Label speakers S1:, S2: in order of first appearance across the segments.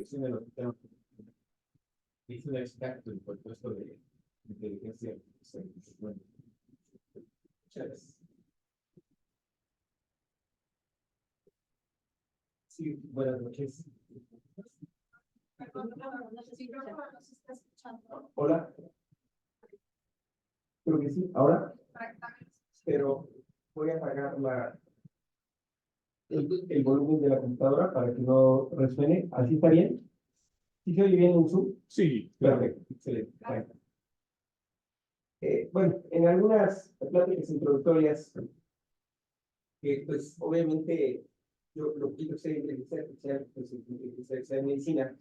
S1: Es uno de los temas que es un extracto del propuesto de inteligencia artificial. Bueno, muchas gracias. Sí, buenas noches.
S2: Perdón, no sé si nos está escuchando.
S1: Hola. Creo que sí, ahora. Pero voy a apagar el volumen de la computadora para que no resuene. ¿Así está bien? ¿Sí se oye bien en Zoom?
S3: Sí,
S1: Perfecto, excelente. Bueno, en algunas pláticas introductorias, pues obviamente yo lo que quiero hacer inteligencia artificial, pues inteligencia artificial en medicina,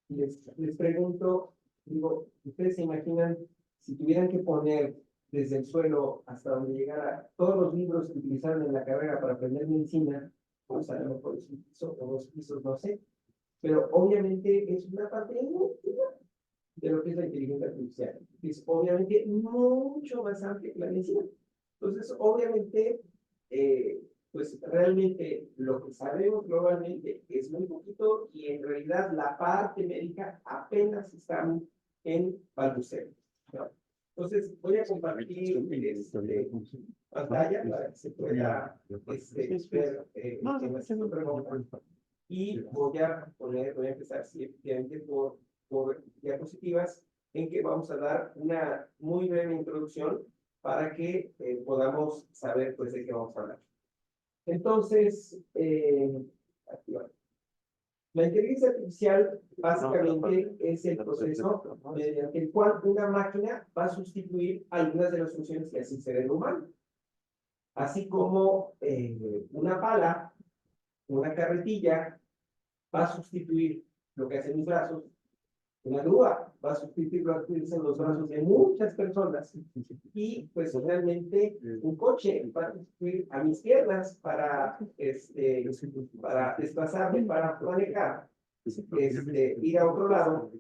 S1: y les pregunto, digo, ¿ustedes se imaginan si tuvieran que poner desde el suelo hasta donde llegara todos los libros que utilizaron en la carrera para aprender medicina? Pues a lo mejor es un piso o dos pisos, no sé, pero obviamente es una parte ínfima de lo que es la inteligencia artificial, que es obviamente mucho más amplia que la medicina. Entonces, obviamente, pues realmente lo que sabemos globalmente es muy poquito y en realidad la parte médica apenas está en balbuceo, ¿no? Entonces, voy a compartir pantalla para que se pueda ver y voy a empezar efectivamente por diapositivas en que vamos a dar una muy breve introducción para que podamos saber pues de qué vamos a hablar. Entonces, aquí va. La inteligencia artificial básicamente es el proceso mediante el cual una máquina va a sustituir algunas de las funciones que hace el cerebro humano. Así como una pala, una carretilla, va a sustituir lo que hacen mis brazos, una grúa va a sustituir lo que utilizan los brazos de muchas personas. Y pues realmente un coche va a sustituir a mis piernas para desplazarme, para manejar, ir a otro lado.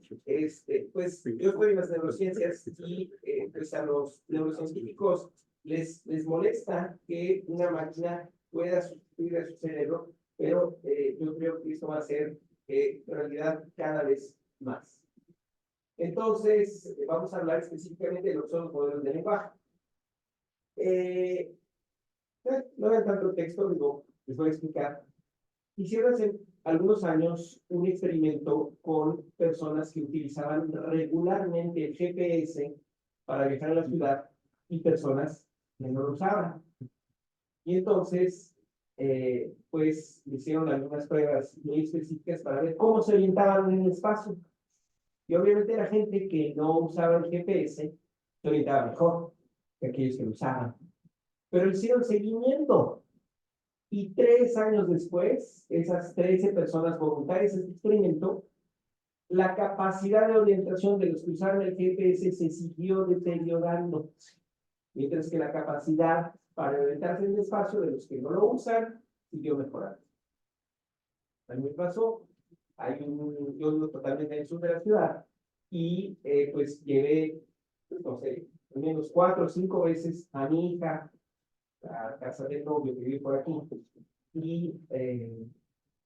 S1: Pues yo estoy en las neurociencias y pues a los neurocientíficos les molesta que una máquina pueda sustituir a su cerebro, pero yo creo que esto va a ser en realidad cada vez más. Entonces, vamos a hablar específicamente de lo que son los modelos de lenguaje. No vean tanto texto, digo, les voy a explicar. Hicieron hace algunos años un experimento con personas que utilizaban regularmente el GPS para viajar a la ciudad y personas que no lo usaban. Y entonces, pues, hicieron algunas pruebas muy específicas para ver cómo se orientaban en el espacio. Y obviamente la gente que no usaba el GPS se orientaba mejor que aquellos que lo usaban. Pero hicieron seguimiento. Y 3 años después, esas 13 personas voluntarias de este experimento, la capacidad de orientación de los que usaban el GPS se siguió deteriorando. Mientras que la capacidad para orientarse en el espacio de los que no lo usan siguió mejorando. A mí me pasó. Yo vivo totalmente en el sur de la ciudad y pues llevé, no sé, al menos 4 o 5 veces a mi hija a casa del novio que vive por aquí y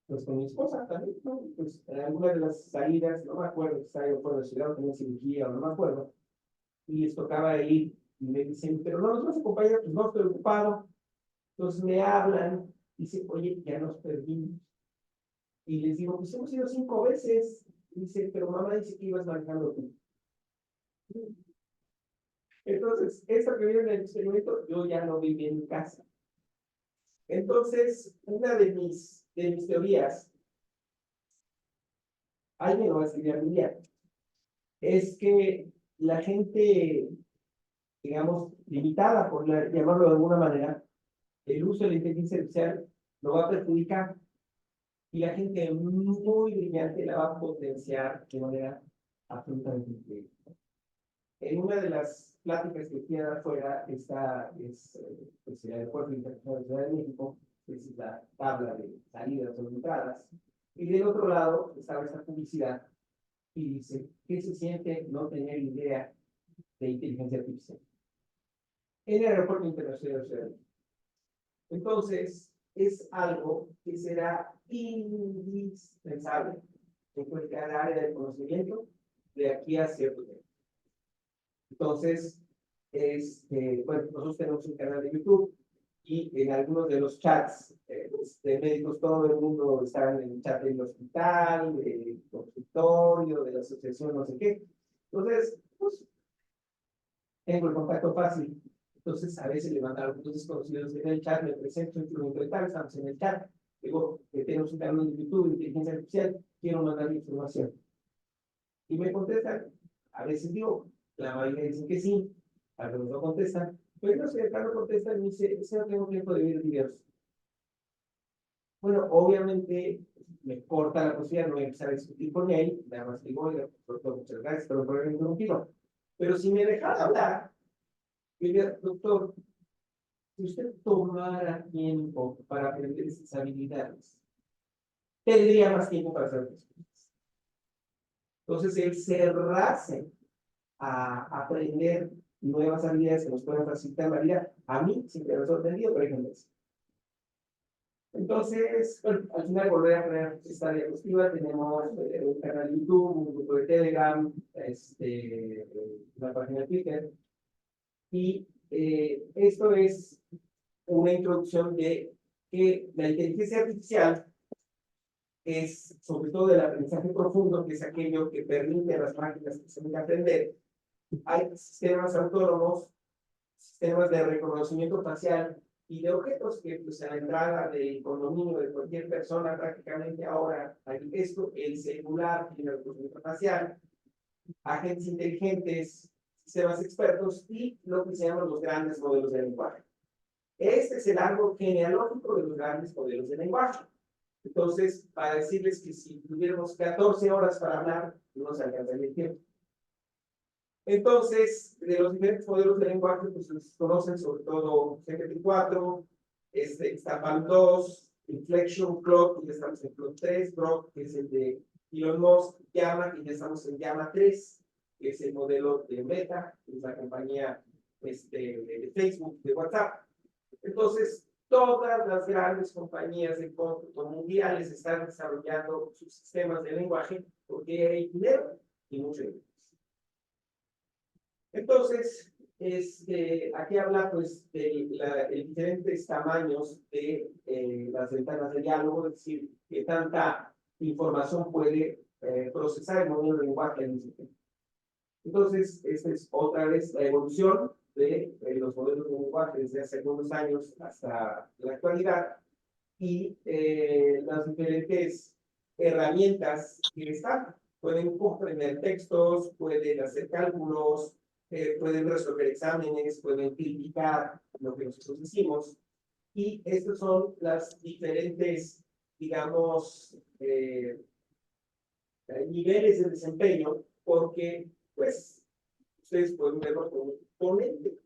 S1: pues con mi esposa también, ¿no? Pues en algunas de las salidas, no me acuerdo si estaba por la ciudad o tenía cirugía o no me acuerdo, y les tocaba ir y me dicen, pero no nos vas a acompañar, pues no estoy ocupado. Entonces me hablan, dicen, oye, ya nos perdimos. Y les digo, pues hemos ido 5 veces. Dice, pero mamá dice que ibas manejando tú. Entonces, esto que viene en el experimento, yo ya no viví en casa. Entonces, una de mis teorías, alguien lo va a escribir a mi día, es que la gente, digamos, limitada, por llamarlo de alguna manera, el uso de la inteligencia artificial lo va a perjudicar. Y la gente muy brillante la va a potenciar de manera absolutamente increíble. En una de las pláticas que fui a dar afuera, esta es pues, el Aeropuerto Internacional de Ciudad de México, que es la tabla de salidas o entradas, y del otro lado estaba esta publicidad y dice, ¿qué se siente no tener idea de inteligencia artificial? En el Aeropuerto Internacional de Ciudad de México. Entonces, es algo que será indispensable en cada área del conocimiento de aquí a cierto tiempo. Entonces, bueno, nosotros tenemos un canal de YouTube y en algunos de los chats de médicos, todo el mundo está en el chat del hospital, del consultorio, de la asociación, no sé qué. Entonces, pues, tengo el contacto fácil. Entonces, a veces le mandan a algunos desconocidos en el chat, me presento, estamos en el chat. Digo, que tenemos un canal de YouTube, inteligencia artificial, quiero mandar información. Y me contestan, a veces digo, la mayoría dicen que sí, algunos no contestan, pero no sé, acá no contestan y me dice, ese no tengo tiempo de ver videos. Bueno, obviamente me corta la posibilidad, no voy a empezar a discutir con él, nada más digo, oiga, doctor, muchas gracias, pero por el motivo. Pero si me dejara hablar, yo diría, doctor, si usted tomara tiempo para aprender esas habilidades, tendría más tiempo para hacer otras cosas. Entonces, el cerrarse a aprender nuevas habilidades que nos puedan facilitar la vida, a mí siempre me ha sorprendido, por ejemplo. Entonces, bueno, al final volver a crear esta diapositiva, tenemos un canal de YouTube, un grupo de Telegram, una página de Twitter, y esto es una introducción de que la inteligencia artificial es sobre todo el aprendizaje profundo, que es aquello que permite a las máquinas que se van a aprender. Hay sistemas autónomos, sistemas de reconocimiento facial y de objetos que pues, a la entrada del condominio de cualquier persona prácticamente ahora hay esto, el celular tiene reconocimiento facial, agentes inteligentes, sistemas expertos y lo que se llaman los grandes modelos de lenguaje. Este es el árbol genealógico de los grandes modelos de lenguaje. Entonces, para decirles que si tuviéramos 14 horas para hablar, no se alcanzaría el tiempo. Entonces, de los diferentes modelos de lenguaje, pues se conocen sobre todo GPT-4, está PAL 2, Inflection, Cloud, que ya estamos en Cloud 3, Grok, que es el de Elon Musk, Llama, que ya estamos en Llama 3, que es el modelo de Meta, que es la compañía de Facebook, de WhatsApp. Entonces, todas las grandes compañías de cómputo mundiales están desarrollando sus sistemas de lenguaje porque hay dinero y mucho dinero. Entonces, aquí habla pues de diferentes tamaños de las ventanas de diálogo, es decir, qué tanta información puede procesar el modelo de lenguaje al mismo tiempo. Entonces, esta es otra vez la evolución de los modelos de lenguaje desde hace algunos años hasta la actualidad y las diferentes herramientas que están. Pueden comprender textos, pueden hacer cálculos, pueden resolver exámenes, pueden criticar lo que nosotros decimos. Y estos son las diferentes, digamos, niveles de desempeño, porque, pues, ustedes pueden verlo como un ponente.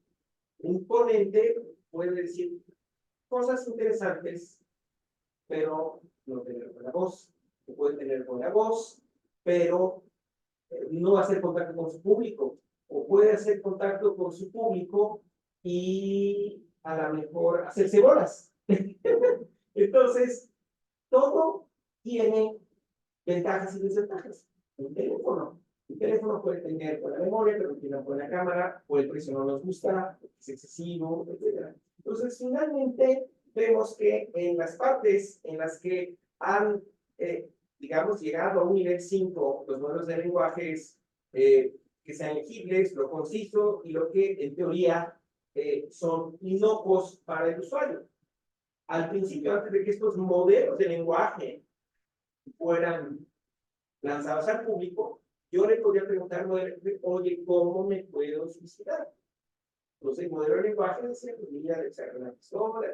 S1: Un ponente puede decir cosas interesantes, pero no tener buena voz. Puede tener buena voz, pero no hacer contacto con su público. O puede hacer contacto con su público y a lo mejor hacerse bolas. Entonces, todo tiene ventajas y desventajas. Un teléfono puede tener buena memoria, pero tiene una buena cámara, o el precio no nos gusta, es excesivo, etc. Entonces, finalmente, vemos que en las partes en las que han, digamos, llegado a un nivel 5, los modelos de lenguajes que sean legibles, lo conciso y lo que en teoría son inocuos para el usuario. Al principio, antes de que estos modelos de lenguaje fueran lanzados al público, yo le podría preguntar, oye, ¿cómo me puedo suicidar? Entonces, el modelo de lenguaje decía, pues mira, le sacar una pistola,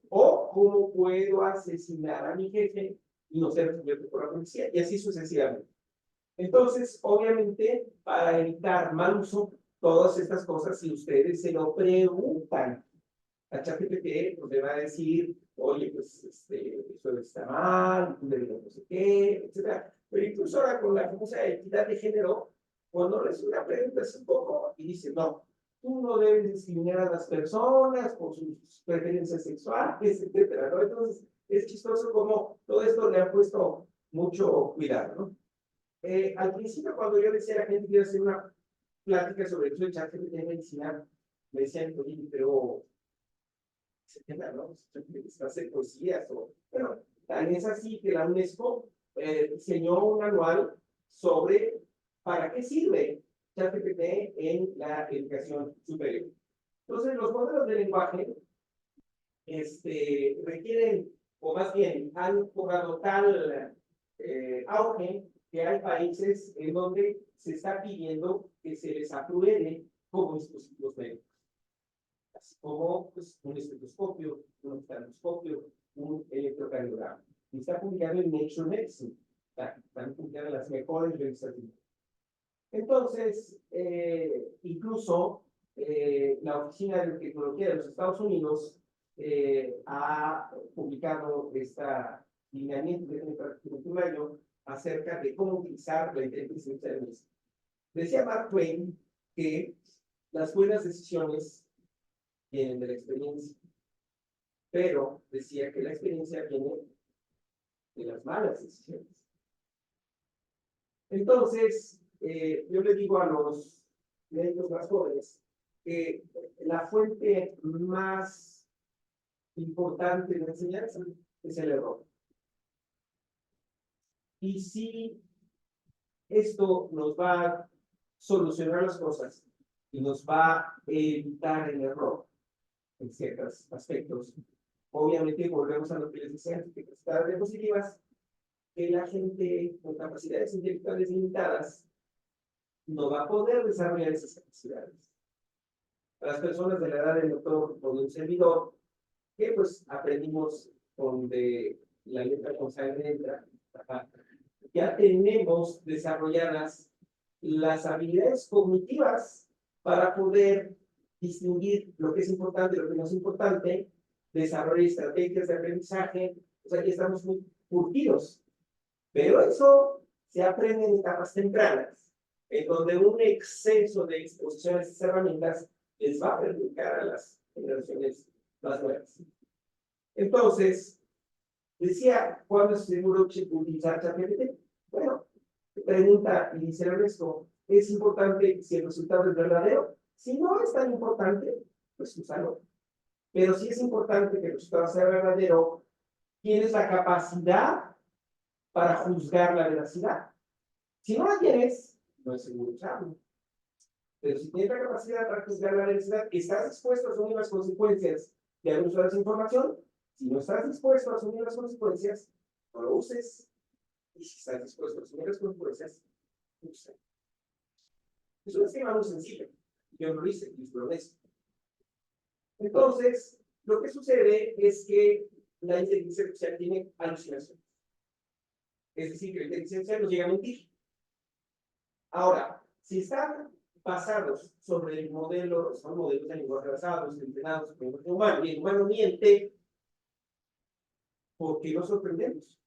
S1: o cómo puedo asesinar a mi jefe y no ser descubierto por la policía, y así sucesivamente. Entonces, obviamente, para evitar mal uso, todas estas cosas, si ustedes se lo preguntan a ChatGPT, pues le va a decir, oye, pues eso está mal, tú deberías no sé qué, etc. Pero incluso ahora con la famosa equidad de género, cuando recibe una pregunta es un poco y dice, no, tú no debes discriminar a las personas por sus preferencias sexuales, etc. ¿no? Entonces, es chistoso como todo esto le ha puesto mucho cuidado, ¿no? Al principio, cuando yo decía a la gente que iba a hacer una plática sobre el uso de ChatGPT en medicina, me decían, oye, pero se entienda, ¿no? Se hace poesías o, bueno, tan es así que la UNESCO diseñó un manual sobre para qué sirve ChatGPT en la educación superior. Entonces, los modelos de lenguaje requieren, o más bien, han cobrado tal auge que hay países en donde se está pidiendo que se les apruebe como dispositivos médicos, así como pues, un estetoscopio, un oftalmoscopio, un electrocardiograma. Y está publicado en Nature Medicine, están publicadas las mejores revistas. Entonces, incluso la Oficina de Tecnología de los Estados Unidos ha publicado esta lineamiento de un año acerca de cómo utilizar la inteligencia artificial. Decía Mark Twain que las buenas decisiones vienen de la experiencia, pero decía que la experiencia viene de las malas decisiones. Entonces, yo le digo a los médicos más jóvenes que la fuente más importante de enseñanza es el error. Y si esto nos va a solucionar las cosas y nos va a evitar el error en ciertos aspectos, obviamente volvemos a lo que les decía, que capacidades diapositivas, que la gente con capacidades intelectuales limitadas no va a poder desarrollar esas capacidades. Las personas de la edad del doctor o de un servidor, que pues aprendimos donde la letra con sangre entra, ya tenemos desarrolladas las habilidades cognitivas para poder distinguir lo que es importante y lo que no es importante, desarrollar estrategias de aprendizaje, o sea, que estamos muy curtidos. Pero eso se aprende en etapas tempranas, en donde un exceso de exposición a estas herramientas les va a perjudicar a las generaciones más nuevas. Entonces, decía, ¿cuándo es seguro utilizar ChatGPT? Bueno, pregunta inicial esto, ¿es importante si el resultado es verdadero? Si no es tan importante, pues úsalo. Pero si es importante que el resultado sea verdadero, tienes la capacidad para juzgar la veracidad. Si no la tienes, no es seguro usarlo. Pero si tienes la capacidad para juzgar la veracidad, ¿estás dispuesto a asumir las consecuencias de haber usado esa información? Si no estás dispuesto a asumir las consecuencias, no lo uses. Y si estás dispuesto a asumir las consecuencias, úsalo. Es un esquema muy sencillo. Yo no lo hice, y lo honesto. Entonces, lo que sucede es que la inteligencia artificial tiene alucinaciones. Es decir, que la inteligencia artificial nos llega a mentir. Ahora, si están basados sobre el modelo, son modelos de lenguaje basados, entrenados por el humano, y el humano miente, ¿por qué nos sorprendemos?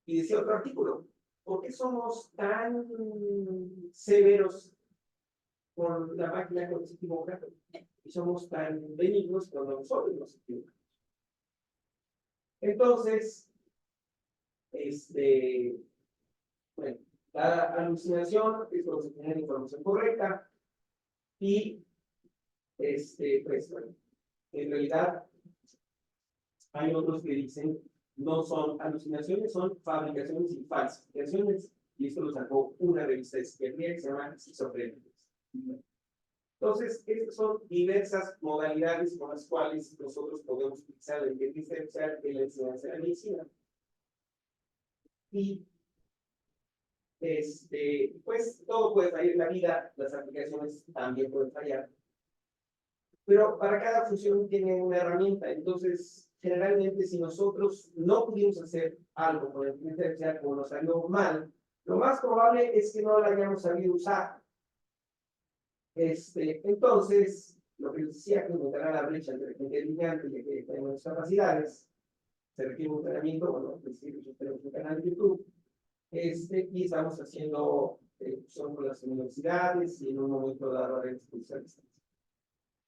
S1: Y decía otro artículo, ¿por qué somos tan severos con la máquina cuando se equivoca? Y somos tan benignos cuando nosotros nos equivocamos. Entonces, bueno, la alucinación es cuando se genera información correcta y, pues, bueno, en realidad hay otros que dicen no son alucinaciones, son fabricaciones y falsificaciones, y esto lo sacó una revista de psiquiatría que se llama Esquizofrenia. Entonces, estas son diversas modalidades con las cuales nosotros podemos utilizar la inteligencia artificial en la enseñanza de la medicina. Y pues todo puede fallar en la vida, las aplicaciones también pueden fallar. Pero para cada función tiene una herramienta. Entonces, generalmente, si nosotros no pudimos hacer algo con la inteligencia artificial como nos salió mal, lo más probable es que no la hayamos sabido usar. Entonces, lo que les decía, que encontrar la brecha entre la gente brillante y que tenemos capacidades, se requiere un entrenamiento, bueno, pues sí, nosotros tenemos un canal de YouTube, y estamos haciendo son con las universidades y en un momento dado a redes sociales.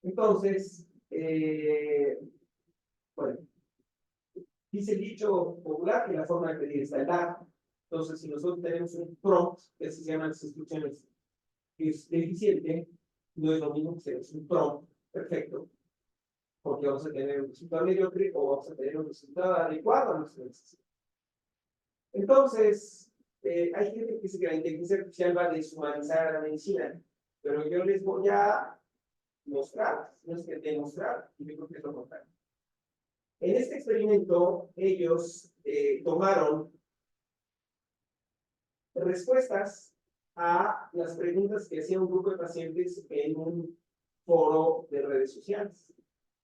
S1: Entonces, bueno, dice el dicho popular que la forma de pedir está en dar. Entonces, si nosotros tenemos un prompt, que se llaman las instrucciones, que es deficiente, no es lo mismo que si es un prompt perfecto, porque vamos a tener un resultado mediocre o vamos a tener un resultado adecuado a nuestra necesidad. Entonces, hay gente que dice que la inteligencia artificial va a deshumanizar a la medicina, pero yo les voy a mostrar, no es que demostrar, y yo creo que es lo contrario. En este experimento, ellos tomaron respuestas a las preguntas que hacía un grupo de pacientes en un foro de redes sociales.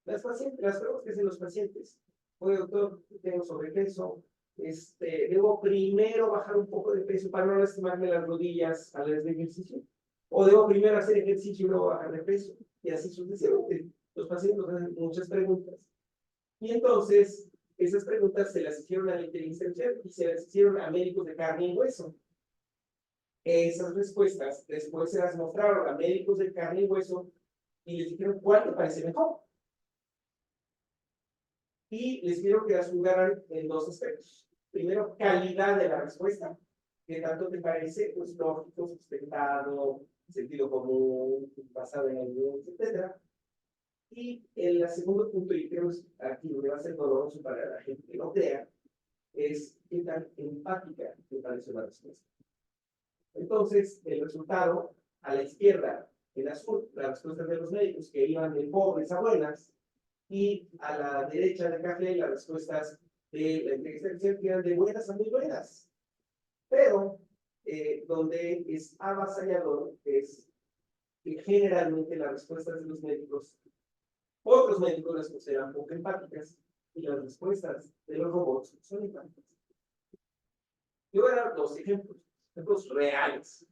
S1: Las preguntas que hacen los pacientes. Oye, doctor, tengo sobrepeso. ¿Debo primero bajar un poco de peso para no lastimarme las rodillas al hacer ejercicio? ¿O debo primero hacer ejercicio y luego bajar de peso? Y así sucesivamente. Los pacientes nos hacen muchas preguntas. Y entonces, esas preguntas se las hicieron a la inteligencia artificial y se las hicieron a médicos de carne y hueso. Esas respuestas después se las mostraron a médicos de carne y hueso y les dijeron cuál te parece mejor. Y les quiero que las jugaran en dos aspectos. Primero, calidad de la respuesta, que tanto te parece, pues lógico, sustentado, sentido común, basado en evidencia, etc. Y el segundo punto, y creo que aquí donde va a ser doloroso para la gente que no crea, es qué tan empática te parece la respuesta. Entonces, el resultado, a la izquierda, en azul, las respuestas de los médicos que iban de pobres a buenas, y a la derecha del café, las respuestas de la inteligencia artificial que eran de buenas a muy buenas. Pero, donde es avasallador, es que generalmente las respuestas de los médicos, otros médicos las consideran poco empáticas, y las respuestas de los robots son empáticas. Yo voy a dar dos ejemplos reales.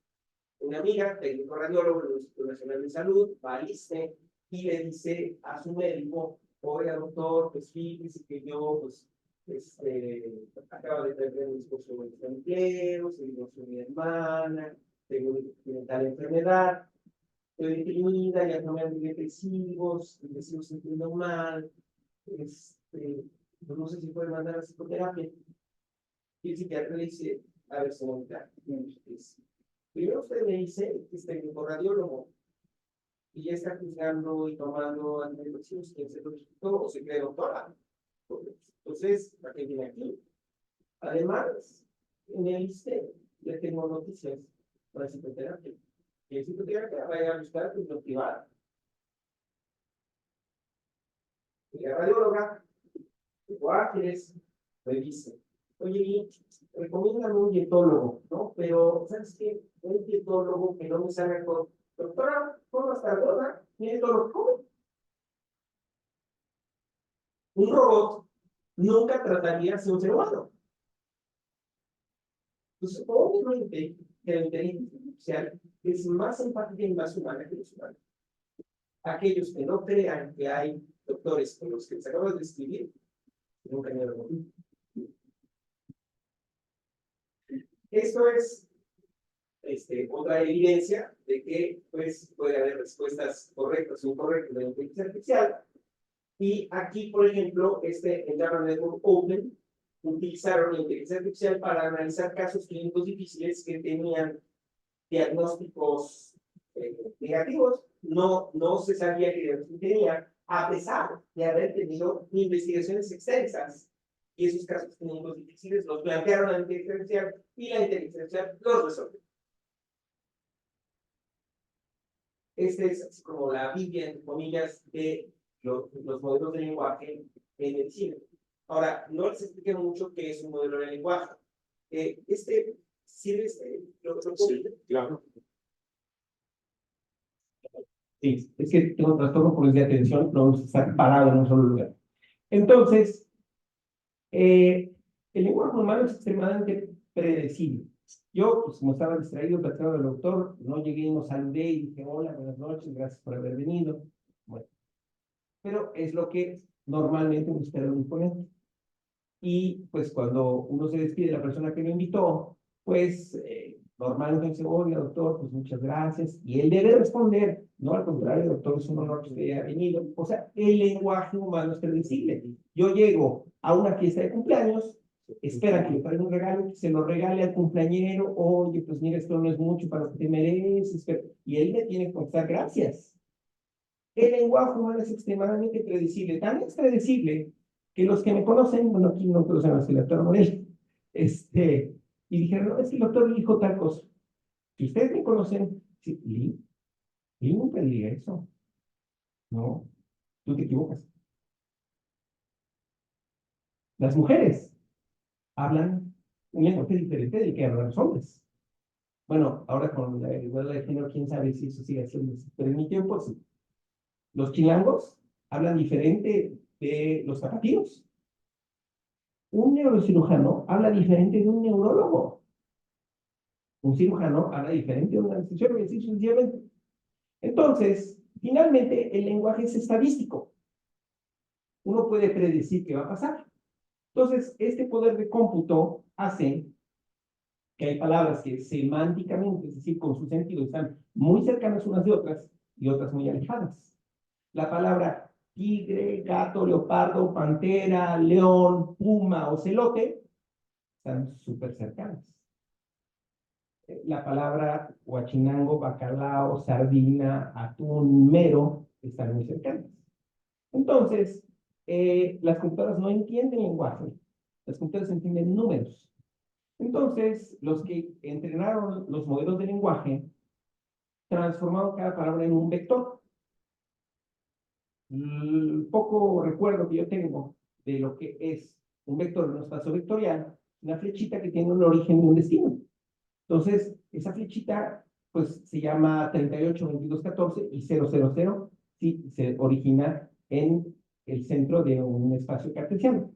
S1: Una amiga, técnico radiólogo del Instituto Nacional de Salud, va al ISSSTE y le dice a su médico: oiga, doctor, pues fíjese que yo, pues, acabo de perder mi esposo en el empleo, se divorció mi hermana, tengo tal enfermedad, estoy deprimida, ya tomé antidepresivos, me sigo sintiendo mal, no sé si puede mandar a psicoterapia. Y el psiquiatra le dice: a ver, señorita, primero usted me dice que es técnico radiólogo y ya está juzgando y tomando antidepresivos, ¿quién se lo quitó o se cree doctora? Entonces, ¿para qué viene aquí? Además, en el ISSSTE ya tengo noticias para psicoterapia. Y el psicoterapia vaya a buscar lo privado. Y la radióloga, Ángeles, me dice: oye, recomiéndame un dietólogo, ¿no? Pero, ¿sabes qué? Un dietólogo que no me salga con: doctora, ¿cómo está gorda? Mi dietólogo, ¿cómo? Un robot nunca trataría así a un ser humano. Entonces, obviamente, que la inteligencia artificial es más empática y más humana que los humanos. Aquellos que no crean que hay doctores como los que les acabo de describir, nunca han ido. Esto es otra evidencia de que pues, puede haber respuestas correctas o incorrectas de la inteligencia artificial. Y aquí, por ejemplo, en Java Network Open, utilizaron la inteligencia artificial para analizar casos clínicos difíciles que tenían diagnósticos negativos. No se sabía que tenía, a pesar de haber tenido investigaciones extensas. Y esos casos clínicos difíciles los plantearon a la inteligencia artificial y la inteligencia artificial los resolvió. Es así como la Biblia, entre comillas, de los modelos de lenguaje en medicina. Ahora, no les expliqué mucho qué es un modelo de lenguaje. ¿Sirve
S3: Sí, claro.
S1: Sí, es que tengo trastorno por de atención, no vamos a estar parado en un solo lugar. Entonces, el lenguaje humano es extremadamente predecible. Yo, pues como estaba distraído platicando del doctor, no llegué, no saludé y dije: hola, buenas noches, gracias por haber venido. Bueno, pero es lo que normalmente me espera un ponente. Y pues cuando uno se despide de la persona que lo invitó, pues normalmente dice: oiga, doctor, pues muchas gracias. Y él debe responder: no, al contrario, doctor, es un honor que usted haya venido. O sea, el lenguaje humano es predecible. Yo llego a una fiesta de cumpleaños espera que le traiga un regalo, que se lo regale al cumpleañero, oye, pues mira, esto no es mucho para lo que te mereces, y él le tiene que contestar gracias. El lenguaje humano es extremadamente predecible, tan es predecible que los que me conocen, bueno, aquí no conocen más que el doctor Morel, y dijeron, no, es que el doctor dijo tal cosa. Si ustedes me conocen, sí, y nunca diría eso. No, tú te equivocas. Las mujeres hablan un lenguaje diferente del que hablan los hombres. Bueno, ahora con la igualdad de género, quién sabe si eso sigue siendo así, pero en mi tiempo sí. Los chilangos hablan diferente de los zapatillos. Un neurocirujano habla diferente de un neurólogo. Un cirujano habla diferente de un anestesiólogo y así sucesivamente. Entonces, finalmente, el lenguaje es estadístico. Uno puede predecir qué va a pasar. Entonces, este poder de cómputo hace que hay palabras que semánticamente, es decir, con su sentido, están muy cercanas unas de otras y otras muy alejadas. La palabra tigre, gato, leopardo, pantera, león, puma o celote están súper cercanas. La palabra huachinango, bacalao, sardina, atún, mero están muy cercanas. Entonces, las computadoras no entienden lenguaje, las computadoras entienden números. Entonces, los que entrenaron los modelos de lenguaje transformaron cada palabra en un vector. El poco recuerdo que yo tengo de lo que es un vector en un espacio vectorial, una flechita que tiene un origen y un destino. Entonces, esa flechita, pues, se llama 38, 22, 14 y 000, sí, se origina en el centro de un espacio cartesiano.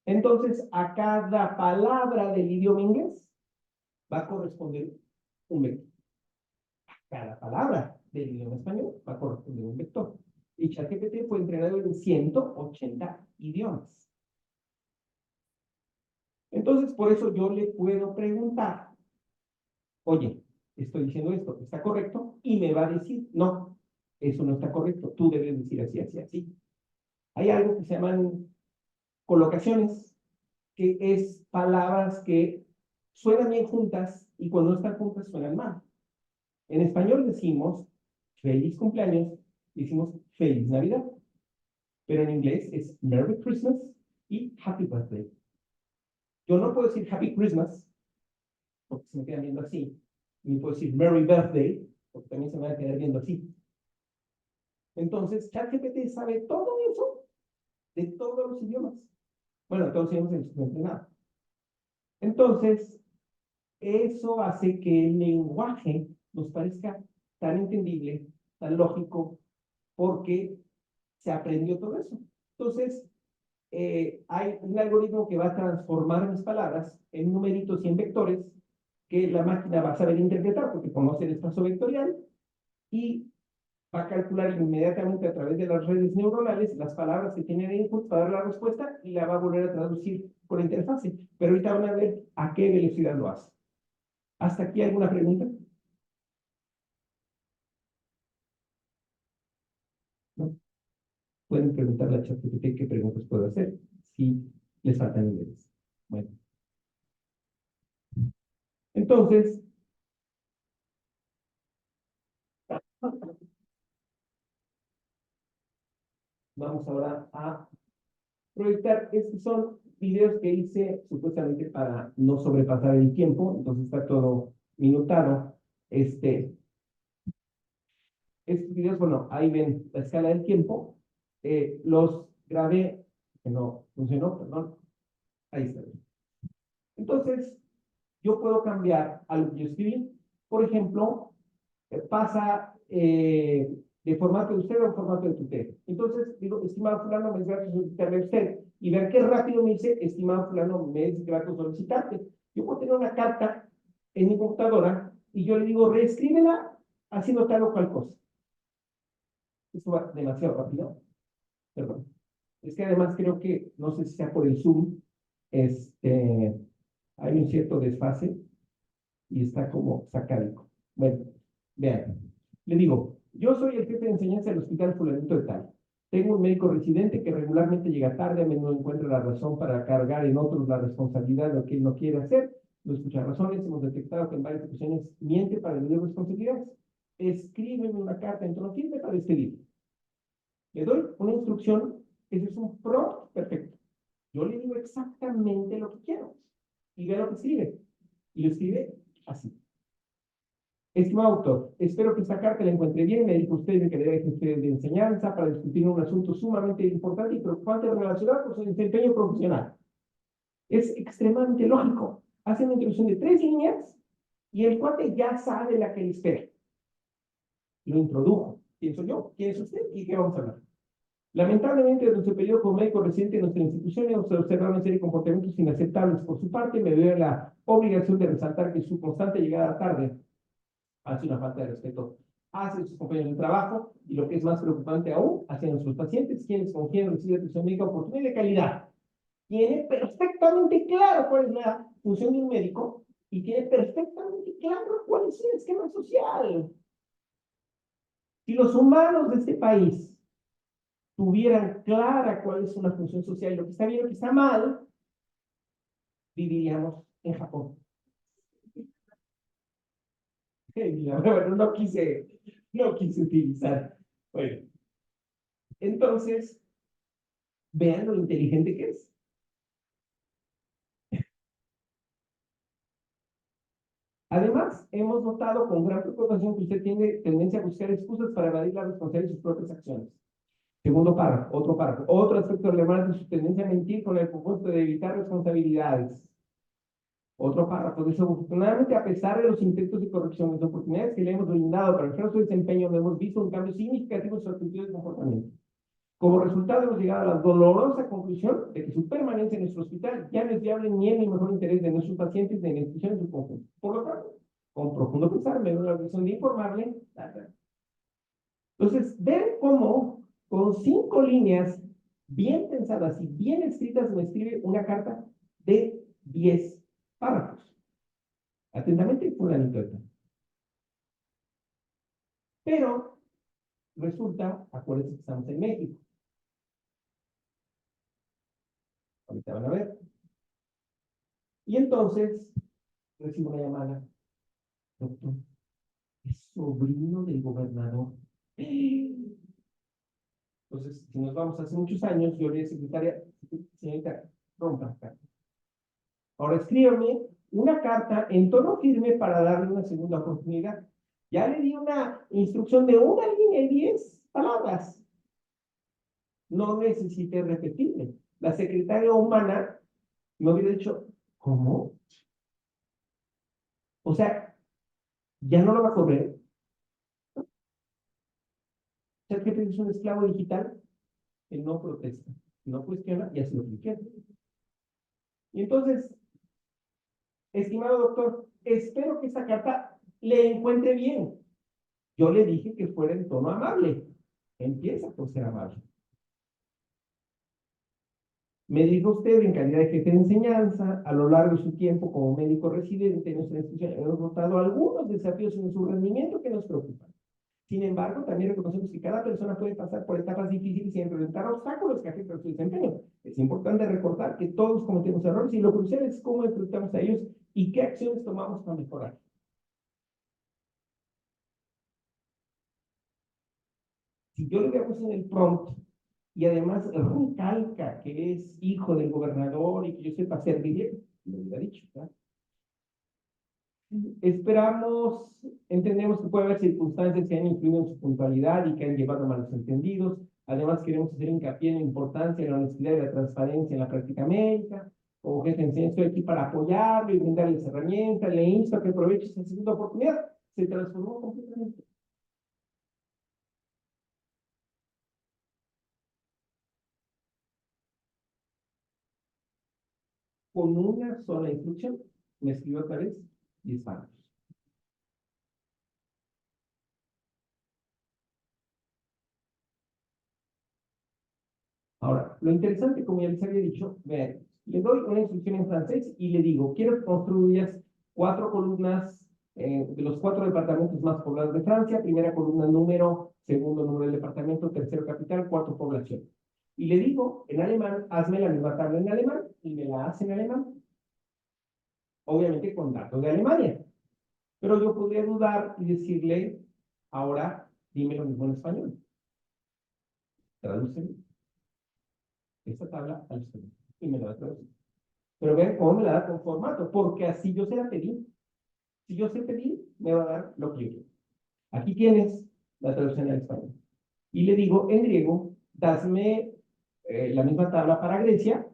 S1: Entonces, a cada palabra del idioma inglés va a corresponder un vector. A cada palabra del idioma español va a corresponder un vector. Y ChatGPT fue entrenado en 180 idiomas. Entonces, por eso yo le puedo preguntar, oye, estoy diciendo esto, ¿está correcto? Y me va a decir, no, eso no está correcto, tú debes decir así, así, así. Hay algo que se llaman colocaciones, que es palabras que suenan bien juntas y cuando no están juntas suenan mal. En español decimos feliz cumpleaños, decimos feliz Navidad, pero en inglés es Merry Christmas y Happy Birthday. Yo no puedo decir Happy Christmas, porque se me quedan viendo así, ni puedo decir Merry Birthday, porque también se me van a quedar viendo así. Entonces, ChatGPT sabe todo eso de todos los idiomas. Bueno, todos los idiomas en su entrenado. Entonces, eso hace que el lenguaje nos parezca tan entendible, tan lógico, porque se aprendió todo eso. Entonces, hay un algoritmo que va a transformar mis palabras en numeritos y en vectores que la máquina va a saber interpretar porque conoce el espacio vectorial y va a calcular inmediatamente a través de las redes neuronales las palabras que tienen input para dar la respuesta y la va a volver a traducir por la interfase. Pero ahorita van a ver a qué velocidad lo hace. ¿Hasta aquí alguna pregunta? ¿No? Pueden preguntarle a ChatGPT qué preguntas puedo hacer si les faltan niveles. Bueno. Entonces, vamos ahora a proyectar. Estos son videos que hice supuestamente para no sobrepasar el tiempo, entonces está todo minutado. Estos videos, bueno, ahí ven la escala del tiempo. Los grabé, que no funcionó, perdón. Ahí está. Entonces, yo puedo cambiar algo que yo escribí. Por ejemplo, pasa de formato de usted a formato de tutela. Entonces, digo, estimado fulano, me es grato solicitarle a usted. Y ver qué rápido me dice, estimado fulano, me es grato solicitarte. Yo puedo tener una carta en mi computadora y yo le digo, reescríbela haciendo tal o cual cosa. Esto va demasiado rápido. Perdón. Es que además creo que, no sé si sea por el Zoom, hay un cierto desfase y está como sacádico. Bueno, vean. Le digo, yo soy el jefe de enseñanza del Hospital Fulanito de Tal. Tengo un médico residente que regularmente llega tarde, a menudo encuentra la razón para cargar en otros la responsabilidad de lo que él no quiere hacer. No escucha razones, hemos detectado que en varias ocasiones miente para eludir responsabilidades. Escríbeme una carta en tono firme para este libro. Le doy una instrucción, ese es un prompt perfecto. Yo le digo exactamente lo que quiero. Y vea lo que escribe. Y lo escribe así. Estimado autor, espero que esta carta la encuentre bien. Me dijo usted que le deje usted de enseñanza para discutir un asunto sumamente importante y preocupante relacionado con su desempeño profesional. Es extremadamente lógico. Hace una introducción de 3 líneas y el cuate ya sabe la que le espera. Lo introdujo. ¿Quién soy yo? ¿Quién es usted? ¿Y qué vamos a hablar? Lamentablemente, durante su periodo como médico residente en nuestra institución, hemos observado una serie de comportamientos inaceptables por su parte. Me veo en la obligación de resaltar que su constante llegada tarde hace una falta de respeto hacia sus compañeros de trabajo y, lo que es más preocupante aún, hacia nuestros pacientes, quienes confían en recibir atención médica oportuna y de calidad. Tiene perfectamente claro cuál es la función de un médico y tiene perfectamente claro cuál es el esquema social. Si los humanos de este país tuvieran clara cuál es una función social y lo que está bien y lo que está mal, viviríamos en Japón. Bueno, no quise utilizar. Bueno, entonces, vean lo inteligente que es. Además, hemos notado con gran preocupación que usted tiene tendencia a buscar excusas para evadir la responsabilidad de sus propias acciones. Segundo párrafo, otro párrafo. Otro aspecto relevante es su tendencia a mentir con el propósito de evitar responsabilidades. Otro párrafo. Desafortunadamente, a pesar de los intentos de corrección, las oportunidades que le hemos brindado para mejorar su desempeño, no hemos visto un cambio significativo en su actitud de comportamiento. Como resultado, hemos llegado a la dolorosa conclusión de que su permanencia en nuestro hospital ya no es viable ni en el mejor interés de nuestros pacientes de la institución en su conjunto. Por lo tanto, con profundo pesar, me doy la obligación de informarle. Entonces, ven cómo con 5 líneas bien pensadas y bien escritas me escribe una carta de 10 párrafos. Atentamente, fulanito de tal. Pero resulta, acuérdense que estamos en México. Ahorita van a ver. Y entonces recibo una llamada. Doctor, es sobrino del gobernador. Entonces, si nos vamos hace muchos años, yo le dije, secretaria, señorita, rompa. Ahora escríbame una carta en tono firme para darle una segunda oportunidad. Ya le di una instrucción de 1 línea y 10 palabras. No necesité repetirle. La secretaria humana me hubiera dicho, ¿cómo? O sea, ya no lo va a correr. ¿Sabes qué es un esclavo digital? Él no protesta, no cuestiona y hace lo que quiere. Y entonces, estimado doctor, espero que esta carta le encuentre bien. Yo le dije que fuera en tono amable. Empieza por ser amable. Me dijo usted, en calidad de jefe de enseñanza, a lo largo de su tiempo como médico residente en nuestra institución, hemos notado algunos desafíos en su rendimiento que nos preocupan. Sin embargo, también reconocemos que cada persona puede pasar por etapas difíciles y enfrentar obstáculos que afectan su desempeño. Es importante recordar que todos cometemos errores y lo crucial es cómo enfrentamos a ellos y qué acciones tomamos para mejorar. Si yo le hubiera puesto en el prompt y además recalca que es hijo del gobernador y que yo sepa servirle, me hubiera dicho, ¿verdad? Esperamos, entendemos que puede haber circunstancias que han influido en su puntualidad y que han llevado a malos entendidos. Además, queremos hacer hincapié en la importancia de la honestidad y la transparencia en la práctica médica. Como jefe de enseñanza, estoy aquí para apoyarlo y brindarle las herramientas. Le insto a que aproveche esta segunda oportunidad. Se transformó completamente. Con una sola instrucción, me escribió otra vez 10 párrafos. Ahora, lo interesante, como ya les había dicho, vean, le doy una instrucción en francés y le digo, quiero que construyas 4 columnas de los 4 departamentos más poblados de Francia, primera columna número, segundo número del departamento, tercero capital, cuarto población. Y le digo en alemán, hazme la misma tabla en alemán, y me la hace en alemán. Obviamente con datos de Alemania. Pero yo podría dudar y decirle, ahora dime lo mismo en español. Tradúceme esta tabla al español y me la va a traducir. Pero vean cómo me la da con formato, porque así yo se la pedí. Si yo sé pedir, me va a dar lo que yo quiero. Aquí tienes la traducción al español. Y le digo en griego, dasme la misma tabla para Grecia,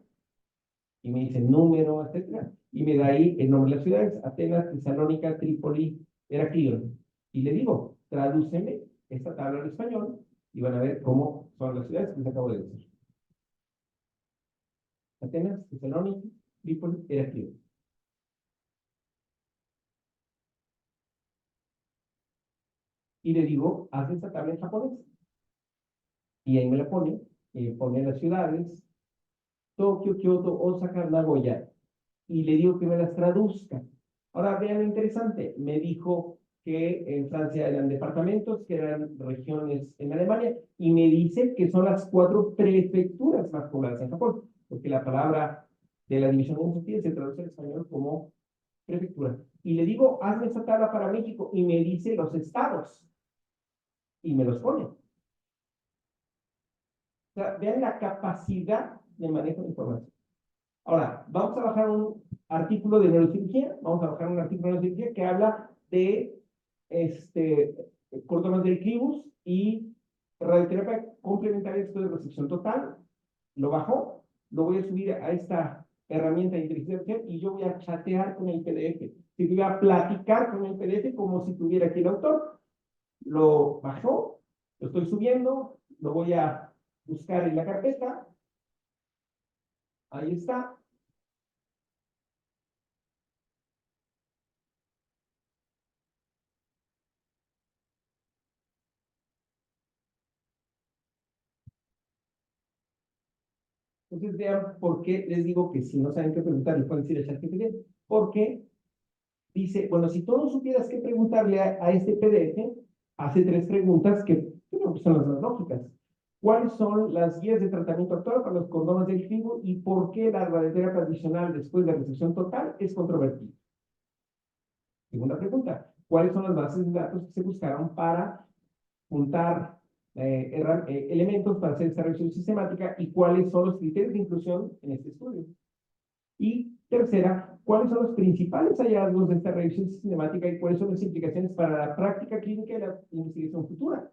S1: y me dice número, etcétera, y me da ahí el nombre de las ciudades, Atenas, Tesalónica, Trípoli, Heraclión. Y le digo, tradúceme esta tabla al español, y van a ver cómo son las ciudades que les acabo de decir. Atenas, Tesalónica, Trípoli, Heraclión. Y le digo, haz esta tabla en japonés. Y ahí me la pone, pone las ciudades, Tokio, Kioto, Osaka, Nagoya, y le digo que me las traduzca. Ahora vean lo interesante, me dijo que en Francia eran departamentos, que eran regiones en Alemania, y me dice que son las 4 prefecturas más pobladas en Japón, porque la palabra de la división administrativa se traduce en español como prefectura. Y le digo, hazme esta tabla para México, y me dice los estados, y me los pone. O sea, vean la capacidad de manejo de información. Ahora, vamos a bajar un artículo de neurocirugía, vamos a bajar un artículo de neurocirugía que habla de cortomas del clivus y radioterapia complementaria de resección total. Lo bajo, lo voy a subir a esta herramienta de inteligencia artificial y yo voy a chatear con el PDF. Y voy a platicar con el PDF como si tuviera aquí el autor. Lo bajó, lo estoy subiendo, lo voy a buscar en la carpeta. Ahí está. Entonces vean por qué les digo que si no saben qué preguntar, les pueden decir a ChatGPT. Porque dice, bueno, si tú no supieras qué preguntarle a este PDF, hace 3 preguntas que creo que son las más lógicas. ¿Cuáles son las guías de tratamiento actual para los condones del trigo y por qué la radioterapia tradicional después de resección total es controvertida? Segunda pregunta, ¿cuáles son las bases de datos que se buscaron para juntar elementos para hacer esta revisión sistemática y cuáles son los criterios de inclusión en este estudio? Y tercera, ¿cuáles son los principales hallazgos de esta revisión sistemática y cuáles son las implicaciones para la práctica clínica y la investigación futura?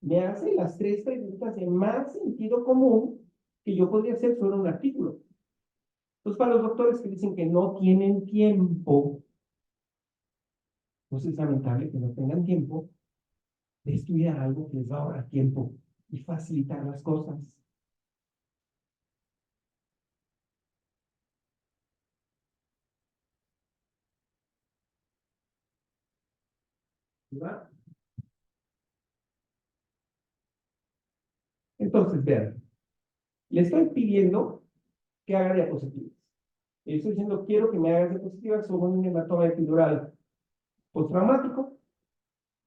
S1: Me hace las 3 preguntas de más sentido común que yo podría hacer sobre un artículo. Entonces, para los doctores que dicen que no tienen tiempo, pues es lamentable que no tengan tiempo de estudiar algo que les va a ahorrar tiempo y facilitar las cosas. ¿Verdad? Entonces, vean, le estoy pidiendo que haga diapositivas. Le estoy diciendo, quiero que me hagas diapositivas sobre un hematoma epidural postraumático.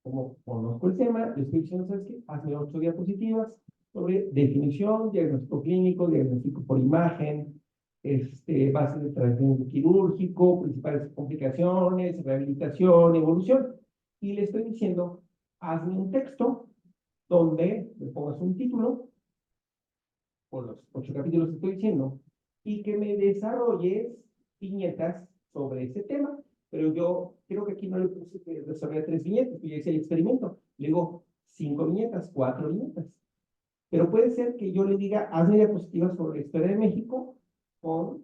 S1: Como conozco el tema, le estoy diciendo, ¿sabes qué? Hazme 8 diapositivas sobre definición, diagnóstico clínico, diagnóstico por imagen, bases de tratamiento quirúrgico, principales complicaciones, rehabilitación, evolución. Y le estoy diciendo, hazme un texto donde le pongas un título, por los 8 capítulos que estoy diciendo, y que me desarrolles viñetas sobre ese tema. Pero yo creo que aquí no le puse que desarrollar 3 viñetas, pues ya hice el experimento. Le digo 5 viñetas, 4 viñetas. Pero puede ser que yo le diga, hazme diapositivas sobre la historia de México con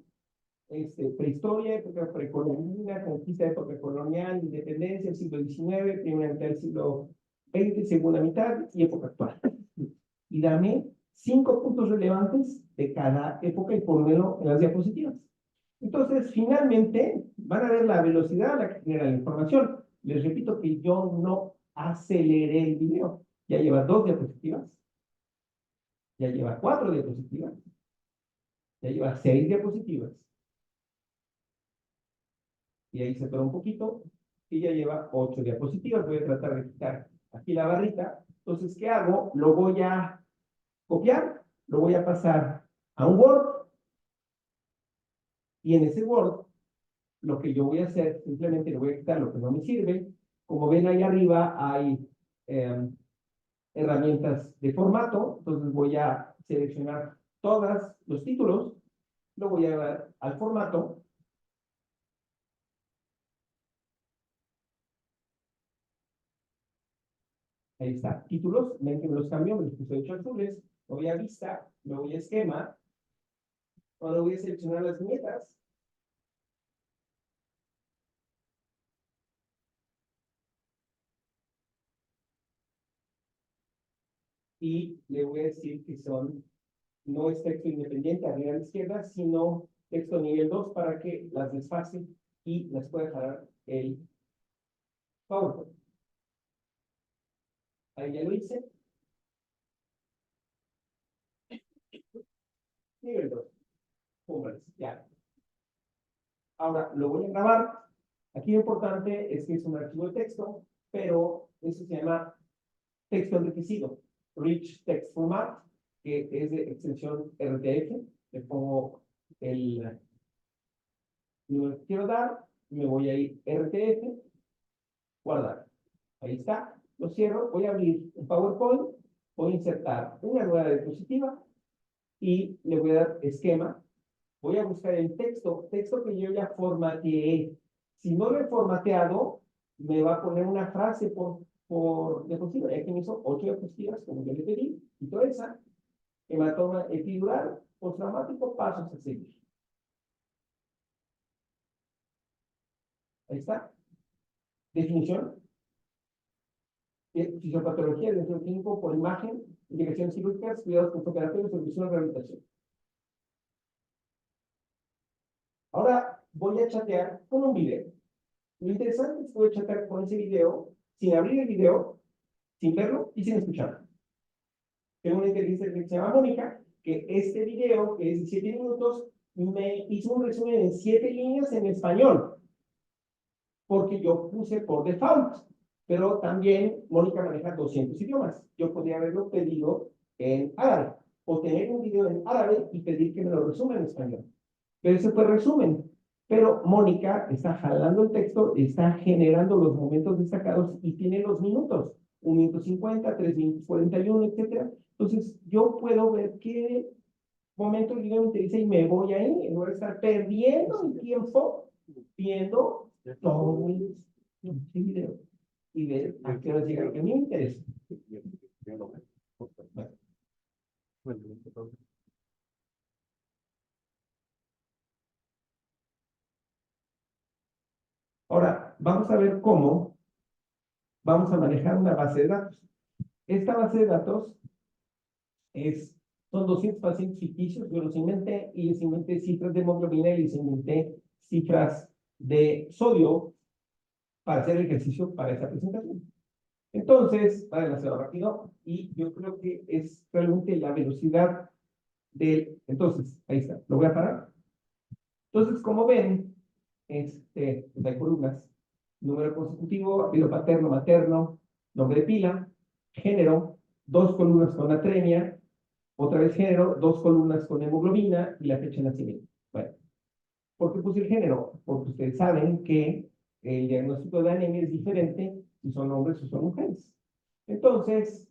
S1: prehistoria, época precolombina, conquista de época colonial, independencia, el siglo XIX, primera mitad del siglo XX, segunda mitad y época actual. Y dame 5 puntos relevantes de cada época y ponmelo en las diapositivas. Entonces, finalmente, van a ver la velocidad a la que genera la información. Les repito que yo no aceleré el video. Ya lleva 2 diapositivas. Ya lleva 4 diapositivas. Ya lleva 6 diapositivas. Y ahí se atoró un poquito. y ya lleva 8 diapositivas. Voy a tratar de quitar aquí la barrita. Entonces, ¿qué hago? Lo voy a copiar, lo voy a pasar a un Word, y en ese Word, lo que yo voy a hacer, simplemente le voy a quitar lo que no me sirve. Como ven ahí arriba hay herramientas de formato, entonces voy a seleccionar todos los títulos, lo voy a dar al formato. Ahí está, títulos, ven que me los cambio, me los puse 8 azules, me voy a vista, me voy a esquema, ahora voy a seleccionar las viñetas, y le voy a decir que son, no es texto independiente arriba a la izquierda, sino texto nivel 2 para que las desfase y las pueda jalar el PowerPoint. Ahí ya lo hice. Nivel 2. Póngales, ya. Ahora lo voy a grabar. Aquí lo importante es que es un archivo de texto, pero eso se llama texto enriquecido. Rich Text Format, que es de extensión RTF. Le pongo el número que quiero dar, me voy a ir RTF, guardar. Ahí está, lo cierro, voy a abrir un PowerPoint, voy a insertar una nueva diapositiva y le voy a dar esquema. Voy a buscar el texto que yo ya formateé. Si no lo he formateado, me va a poner una frase por diapositiva. Aquí me hizo 8 diapositivas, como yo le pedí, y toda esa, hematoma epidural, postraumático, pasos a seguir. Ahí está. Definición. Fisiopatología de clínico por imagen, indicaciones quirúrgicas, cuidados postoperatorios, solución de rehabilitación. Ahora voy a chatear con un video. Lo interesante es que voy a chatear con ese video sin abrir el video, sin verlo y sin escucharlo. Tengo una inteligencia que se llama Mónica, que este video, que es de 7 minutos, me hizo un resumen en 7 líneas en español, porque yo puse por default. Pero también Mónica maneja 200 idiomas. Yo podría haberlo pedido en árabe, o tener un video en árabe y pedir que me lo resuma en español. Pero ese fue resumen. Pero Mónica está jalando el texto, está generando los momentos destacados y tiene los minutos. 1 minuto 50, 3 minutos 41, etcétera. Entonces, yo puedo ver qué momento el video me interesa y me voy ahí, en lugar de estar perdiendo mi tiempo viendo todo el video y ver a qué hora llega lo que a mí me interesa. Ahora, vamos a ver cómo vamos a manejar una base de datos. Esta base de datos son 200 pacientes ficticios, yo los inventé y les inventé cifras de hemoglobina y les inventé cifras de sodio para hacer el ejercicio para esta presentación. Entonces, va demasiado rápido y yo creo que es realmente la velocidad del... Entonces, ahí está, lo voy a parar. Entonces, como ven, hay columnas, número consecutivo, apellido paterno, materno, nombre de pila, género, 2 columnas con atremia, otra vez género, 2 columnas con hemoglobina y la fecha de nacimiento. Bueno, ¿por qué puse el género? Porque ustedes saben que el diagnóstico de anemia es diferente si son hombres o son mujeres. Entonces,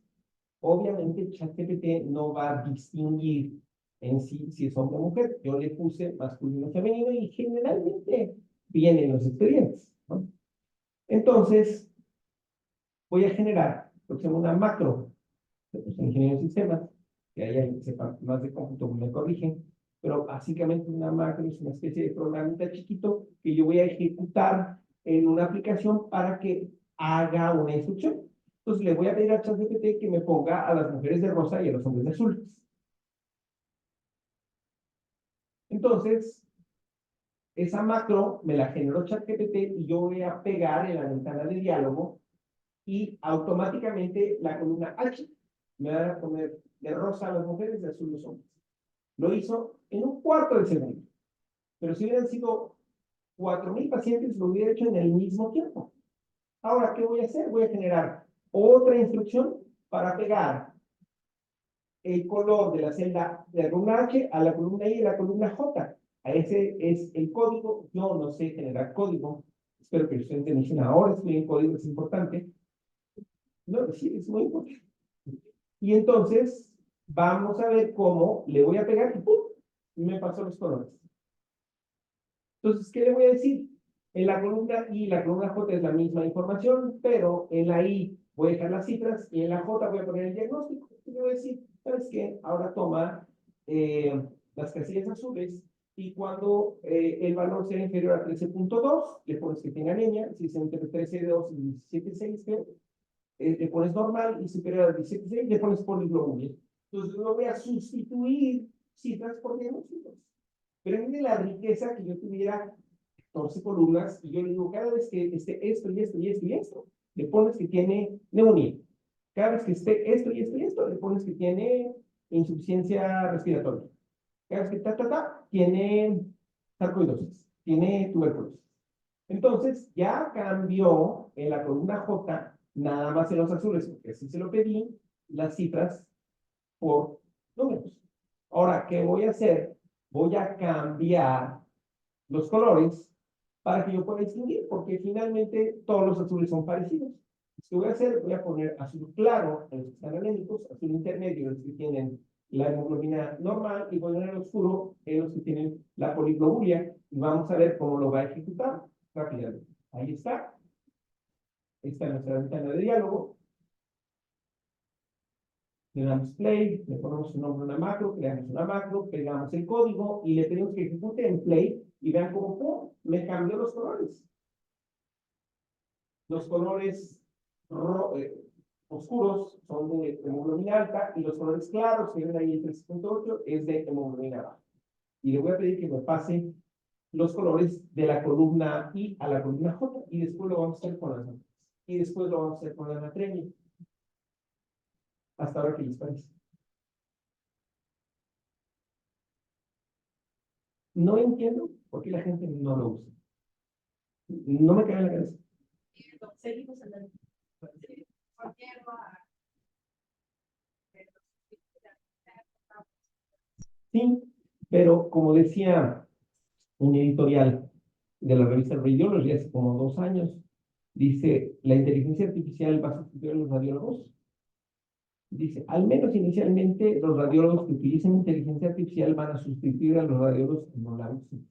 S1: obviamente ChatGPT no va a distinguir en sí si es hombre o mujer. Yo le puse masculino o femenino y generalmente vienen los expedientes, ¿no? Entonces, voy a generar lo que se llama una macro. Pues, ingeniero de sistemas, que hay alguien que sepa más de cómputo, me corrigen, pero básicamente una macro es una especie de programita chiquito que yo voy a ejecutar en una aplicación para que haga una instrucción. Entonces le voy a pedir a ChatGPT que me ponga a las mujeres de rosa y a los hombres de azul. Entonces, esa macro me la generó ChatGPT y yo voy a pegar en la ventana de diálogo y automáticamente la columna H me va a poner de rosa a las mujeres, de azul a los hombres. Lo hizo en un cuarto de segundo. Pero si hubieran sido 4,000 pacientes, lo hubiera hecho en el mismo tiempo. Ahora, ¿qué voy a hacer? Voy a generar otra instrucción para pegar el color de la celda de la columna H a la columna I y a la columna J. A ese es el código. Yo no sé generar código. Espero que ustedes me dicen ahora estoy en código, es importante. No, sí, es muy importante. Y entonces, vamos a ver cómo le voy a pegar y ¡pum! Y me pasó los colores. Entonces, ¿qué le voy a decir? En la columna I y la columna J es la misma información, pero en la I voy a dejar las cifras y en la J voy a poner el diagnóstico. Y le voy a decir, ¿sabes qué? Ahora toma las casillas azules y cuando el valor sea inferior a 13.2, le pones que tenga anemia, si es entre 13.2 y 17.6, le pones normal y superior a 17.6, le pones poliglobulia. Entonces, yo voy a sustituir cifras por diagnósticos. Pero mire la riqueza que yo tuviera 14 columnas y yo le digo, cada vez que esté esto y esto y esto y esto, le pones que tiene neumonía. Cada vez que esté esto y esto y esto, le pones que tiene insuficiencia respiratoria. Cada vez que tiene sarcoidosis, tiene tuberculosis. Entonces, ya cambió en la columna J, nada más en los azules, porque así se lo pedí, las cifras por números. Ahora, ¿qué voy a hacer? Voy a cambiar los colores para que yo pueda distinguir, porque finalmente todos los azules son parecidos. ¿Qué voy a hacer? Voy a poner azul claro en los que están anémicos, azul intermedio en los que tienen la hemoglobina normal y voy a poner oscuro en los que tienen la poliglobulia y vamos a ver cómo lo va a ejecutar rápidamente. Ahí está. Esta es nuestra ventana de diálogo. Le damos play, le ponemos un nombre a una macro, creamos una macro, pegamos el código y le pedimos que ejecute en play y vean cómo ¡pum! Me cambió los colores. Los colores oscuros son de hemoglobina alta y los colores claros que ven ahí el 3.8 es de hemoglobina baja. Y le voy a pedir que me pase los colores de la columna I a la columna J y después lo vamos a hacer con las otras. Y después lo vamos a hacer con la natremia. Hasta ahora, ¿qué les parece? No entiendo por qué la gente no lo usa. No me cae en la cabeza.
S2: Seguimos en el. Cualquier.
S1: Sí, pero como decía un editorial de la revista Radiology hace como 2 años, dice, la inteligencia artificial va a sustituir a los radiólogos. Dice, al menos inicialmente los radiólogos que utilicen inteligencia artificial van a sustituir a los radiólogos que no la usen.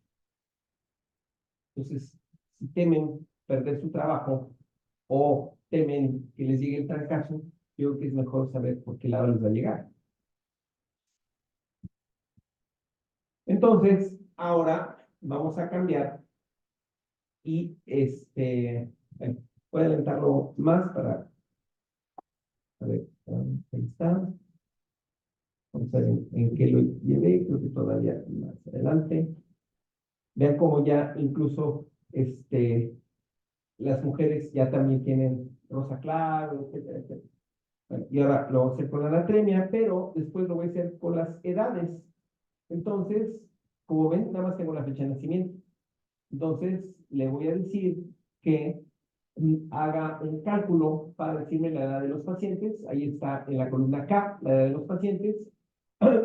S1: Entonces, si temen perder su trabajo o temen que les llegue el fracaso, yo creo que es mejor saber por qué lado les va a llegar. Entonces, ahora vamos a cambiar y bueno, voy a adelantarlo más para, a ver, ahí está. Vamos a ver en qué lo llevé, creo que todavía más adelante. Vean cómo ya incluso las mujeres ya también tienen rosa claro, etcétera, etcétera. Bueno, y ahora lo voy a hacer con la anatremia, pero después lo voy a hacer con las edades. Entonces, como ven, nada más tengo la fecha de nacimiento. Entonces, le voy a decir que haga un cálculo para decirme la edad de los pacientes. Ahí está en la columna K, la edad de los pacientes.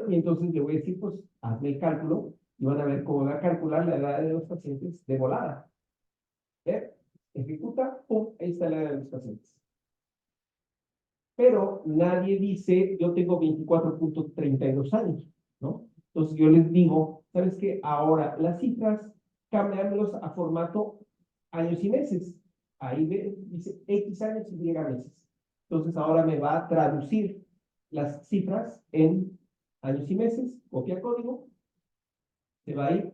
S1: Y entonces le voy a decir, pues, hazme el cálculo y van a ver cómo va a calcular la edad de los pacientes de volada. Ejecuta, pum, ahí está la edad de los pacientes. Pero nadie dice, yo tengo 24.32 años, ¿no? Entonces yo les digo, ¿sabes qué? Ahora las cifras, cambiármelos a formato años y meses. Ahí dice X años y Y meses. Entonces ahora me va a traducir las cifras en años y meses, copia código, se va a ir.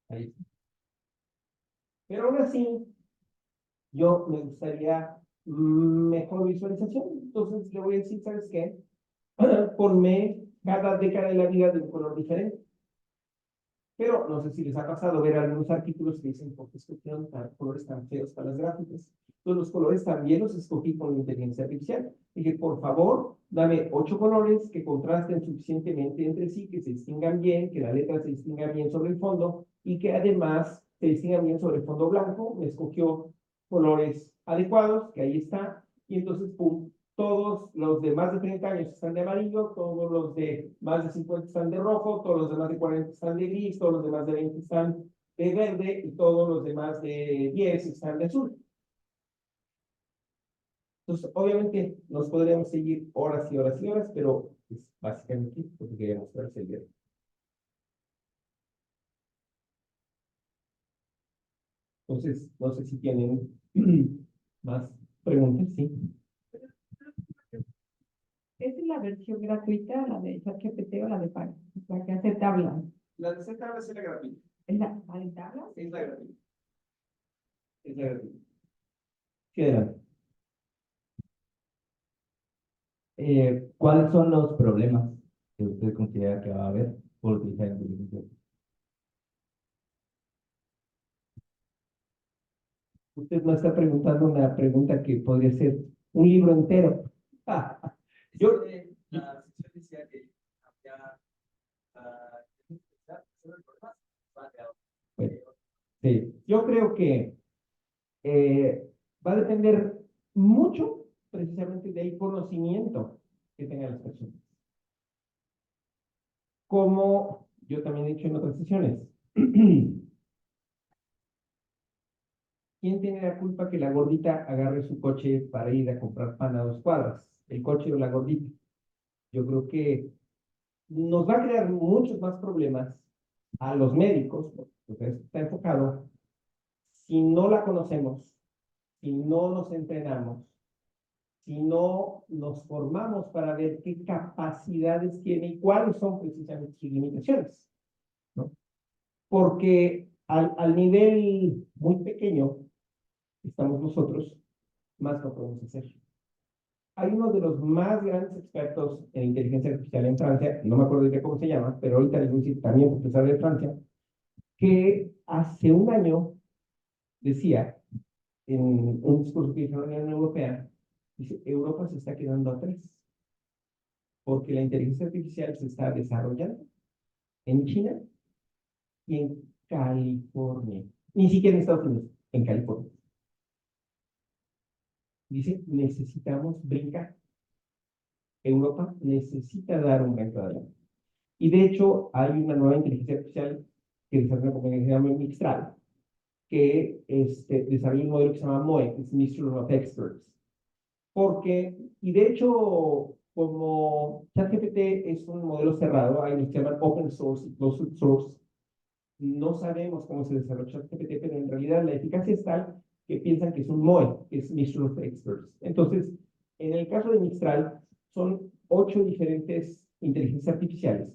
S1: Ahí está. Pero aún así, yo me gustaría mejor visualización. Entonces le voy a decir, ¿sabes qué? Ponme cada década de la vida de un color diferente. Pero no sé si les ha pasado ver algunos artículos que dicen por qué escogieron colores tan feos para las gráficas. Entonces, los colores también los escogí con la inteligencia artificial. Dije, por favor, dame 8 colores que contrasten suficientemente entre sí, que se distingan bien, que la letra se distinga bien sobre el fondo y que además se distingan bien sobre el fondo blanco. Me escogió colores adecuados, que ahí está, y entonces, pum, todos los de más de 30 años están de amarillo, todos los de más de 50 están de rojo, todos los de más de 40 están de gris, todos los de más de 20 están de verde y todos los de más de 10 están de azul. Entonces, obviamente, nos podríamos seguir horas y horas y horas, pero es básicamente lo que quería mostrarles el día de hoy. Entonces, no sé si tienen más preguntas, ¿sí?
S4: ¿Esa es la versión gratuita, la de ChatGPT o la de pago? La que hace tablas.
S1: La de tabla es la gratuita.
S4: ¿Es la de tablas?
S1: Es la gratuita. Es la gratuita. Sí, adelante.
S5: ¿Cuáles son los problemas que usted considera que va a haber por utilizar inteligencia artificial?
S1: Usted me está preguntando una pregunta que podría ser un libro entero. Yo,
S6: La sección decía que había
S1: sí, yo creo que va a depender mucho precisamente del conocimiento que tengan las personas. Como yo también he dicho en otras sesiones, ¿quién tiene la culpa que la gordita agarre su coche para ir a comprar pan a 2 cuadras? ¿El coche o la gordita? Yo creo que nos va a crear muchos más problemas a los médicos, porque esto está enfocado, si no la conocemos, si no nos entrenamos, si no nos formamos para ver qué capacidades tiene y cuáles son precisamente sus limitaciones, ¿no? Porque al nivel muy pequeño estamos nosotros, más no podemos hacer. Hay uno de los más grandes expertos en inteligencia artificial en Francia, no me acuerdo de cómo se llama, pero ahorita les voy a decir también profesor de Francia, que hace un año decía en un discurso que hizo en la Unión Europea, dice, Europa se está quedando atrás, porque la inteligencia artificial se está desarrollando en China y en California, ni siquiera en Estados Unidos, en California. Dice, necesitamos brincar. Europa necesita dar un brinco adelante. Y de hecho, hay una nueva inteligencia artificial que desarrolla una compañía que se llama Mixtral, que desarrolla un modelo que se llama MOE, que es Mixture of Experts. Porque, y de hecho, como ChatGPT es un modelo cerrado, hay los que se llaman open source y closed source, no sabemos cómo se desarrolla ChatGPT, pero en realidad la eficacia es tal que piensan que es un MOE, que es Mixture of Experts. Entonces, en el caso de Mixtral, son 8 diferentes inteligencias artificiales.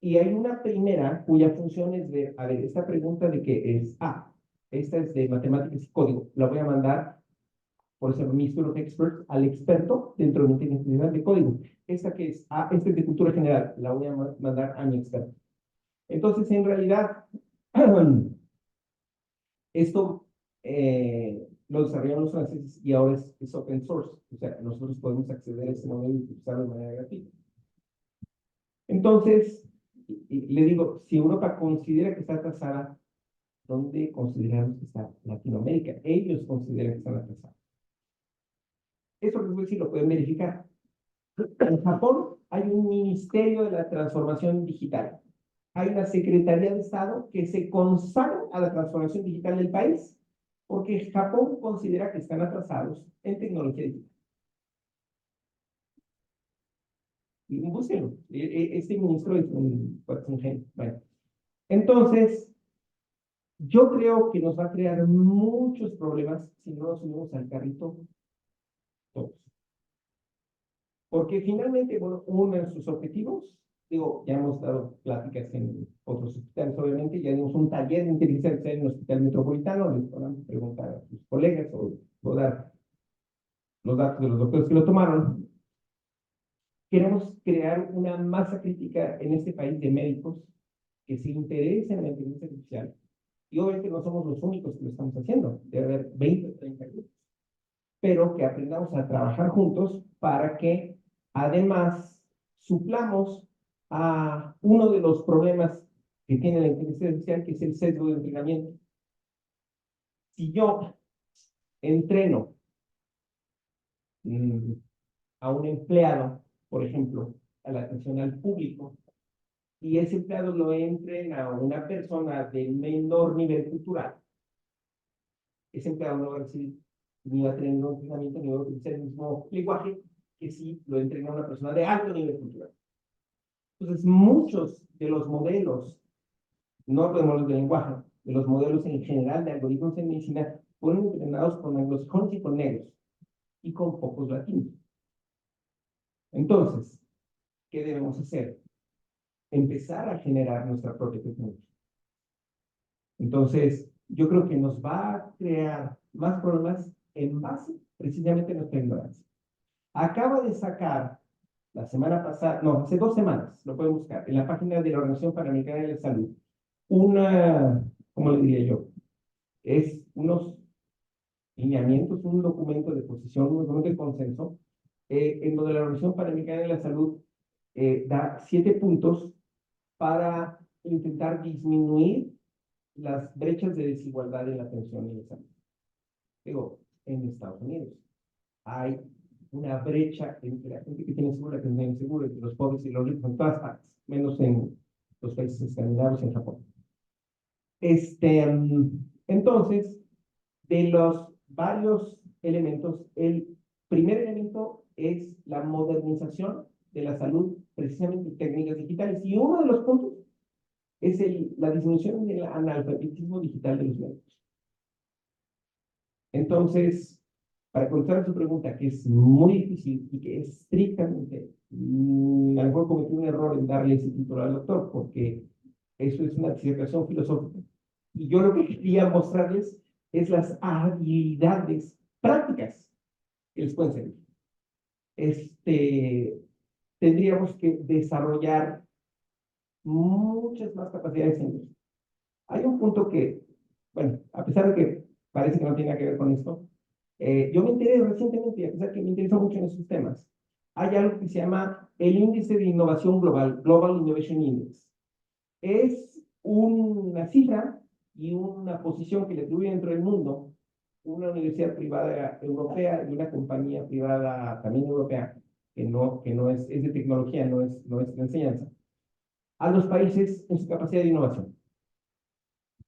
S1: Y hay una primera cuya función es ver, a ver, esta pregunta de qué es, esta es de matemáticas y código, la voy a mandar, por ejemplo, Mixture of Experts, al experto dentro de mi inteligencia de código. Esta que es, esta es de cultura general, la voy a mandar a mi experto. Entonces, en realidad, esto lo desarrollaron los franceses y ahora es open source. O sea, nosotros podemos acceder a este modelo y usarlo de manera gratuita. Entonces, le digo, si Europa considera que está atrasada, ¿dónde consideramos que está Latinoamérica? Ellos consideran que están atrasados. Eso les voy a decir, lo pueden verificar. En Japón hay un ministerio de la transformación digital. Hay una Secretaría de Estado que se consagra a la transformación digital del país porque Japón considera que están atrasados en tecnología digital. Búsquenlo. Este ministro es un genio. Bueno. Entonces, yo creo que nos va a crear muchos problemas si no nos subimos al carrito todos. Porque finalmente, bueno, uno de sus objetivos, digo, ya hemos dado pláticas en otros hospitales, obviamente, ya dimos un taller de inteligencia artificial en el Hospital Metropolitano, les podrán preguntar a sus colegas o dar los datos de los doctores que lo tomaron. Queremos crear una masa crítica en este país de médicos que se interesen en la inteligencia artificial. Y obviamente no somos los únicos que lo estamos haciendo. Debe haber 20 o 30 grupos. pero que aprendamos a trabajar juntos para que además suplamos a uno de los problemas que tiene la inteligencia artificial, que es el sesgo de entrenamiento. Si yo entreno a un empleado, por ejemplo, a la atención al público, y ese empleado lo entrena a una persona de menor nivel cultural, ese empleado no va a recibir ni va a tener un entrenamiento ni va a utilizar el mismo lenguaje que si lo entrena una persona de alto nivel cultural. Entonces, muchos de los modelos, no de modelos de lenguaje, de los modelos en general de algoritmos en medicina, fueron entrenados con anglosajones y con negros, y con pocos latinos. Entonces, ¿qué debemos hacer? Empezar a generar nuestra propia tecnología. Entonces, yo creo que nos va a crear más problemas en base precisamente a nuestra ignorancia. Acaba de sacar la semana pasada, no, hace 2 semanas, lo pueden buscar, en la página de la Organización Panamericana de la Salud, una, ¿cómo le diría yo? Es unos lineamientos, un documento de posición, un documento de consenso, en donde la Organización Panamericana de la Salud da 7 puntos para intentar disminuir las brechas de desigualdad en la atención y la salud. Digo, en Estados Unidos hay una brecha entre la gente que tiene seguro y la que no tiene seguro, entre los pobres y los ricos en todas partes, menos en los países escandinavos y en Japón. Entonces, de los varios elementos, el primer elemento es la modernización de la salud, precisamente técnicas digitales, y uno de los puntos es la disminución del analfabetismo digital de los médicos. Entonces, para contestar su pregunta, que es muy difícil y que es estrictamente, a lo mejor cometí un error en darle ese título al doctor, porque eso es una disertación filosófica. Y yo lo que quería mostrarles es las habilidades prácticas que les pueden servir. Tendríamos que desarrollar muchas más capacidades en eso. Hay un punto que, bueno, a pesar de que parece que no tiene nada que ver con esto, yo me enteré recientemente, a pesar que me interesa mucho en esos temas, hay algo que se llama el Índice de Innovación Global, Global Innovation Index. Es una cifra y una posición que le atribuye dentro del mundo una universidad privada europea y una compañía privada también europea, que no es de tecnología, no es de enseñanza, a los países en su capacidad de innovación.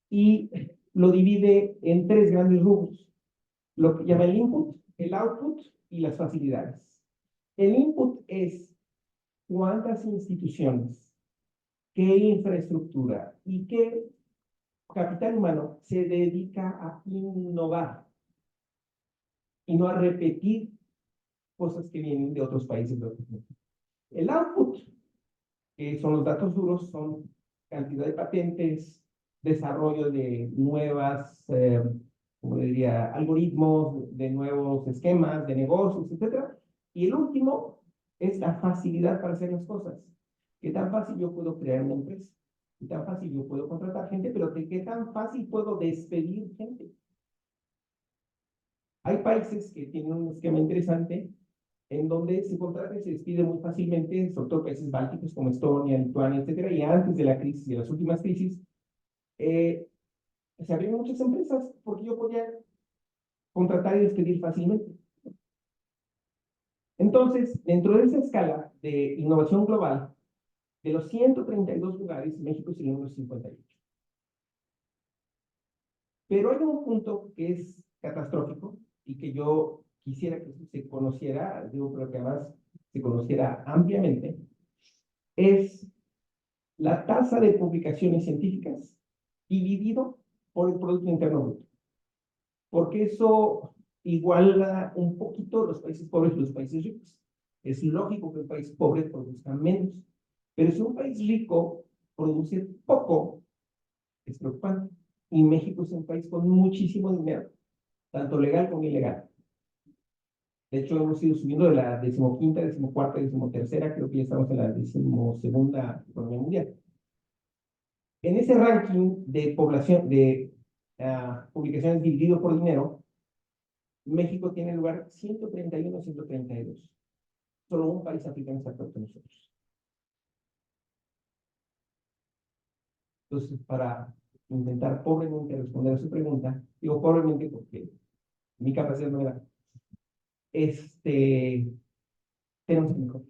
S1: Y lo divide en 3 grandes rubros, lo que llama el input, el output y las facilidades. El input es cuántas instituciones, qué infraestructura y qué capital humano se dedica a innovar y no a repetir cosas que vienen de otros países. El output, que son los datos duros, son cantidad de patentes, desarrollo de nuevas, como le diría, algoritmos, de nuevos esquemas de negocios, etcétera. Y el último es la facilidad para hacer las cosas. ¿Qué tan fácil yo puedo crear una empresa? ¿Qué tan fácil yo puedo contratar gente? Pero ¿qué tan fácil puedo despedir gente? Hay países que tienen un esquema interesante en donde se contrata y se despide muy fácilmente, sobre todo países bálticos como Estonia, Lituania, etcétera, y antes de la crisis, de las últimas crisis, se abrieron muchas empresas porque yo podía contratar y despedir fácilmente. Entonces, dentro de esa escala de innovación global, de los 132 lugares, México es el número 58. Pero hay un punto que es catastrófico y que yo quisiera que se conociera, digo, pero que además se conociera ampliamente, es la tasa de publicaciones científicas dividido por el Producto Interno Bruto. Porque eso iguala un poquito los países pobres y los países ricos. Es lógico que un país pobre produzca menos, pero si un país rico produce poco, es preocupante. Y México es un país con muchísimo dinero, tanto legal como ilegal. De hecho, hemos ido subiendo de la 15ª, 14ª, 13ª, creo que ya estamos en la 12ª economía mundial. En ese ranking de población, de publicaciones dividido por dinero, México tiene lugar 131, 132. Solo un país africano está peor que nosotros. Entonces, para intentar pobremente responder a su pregunta, digo pobremente porque mi capacidad no era, tenemos que mejorar.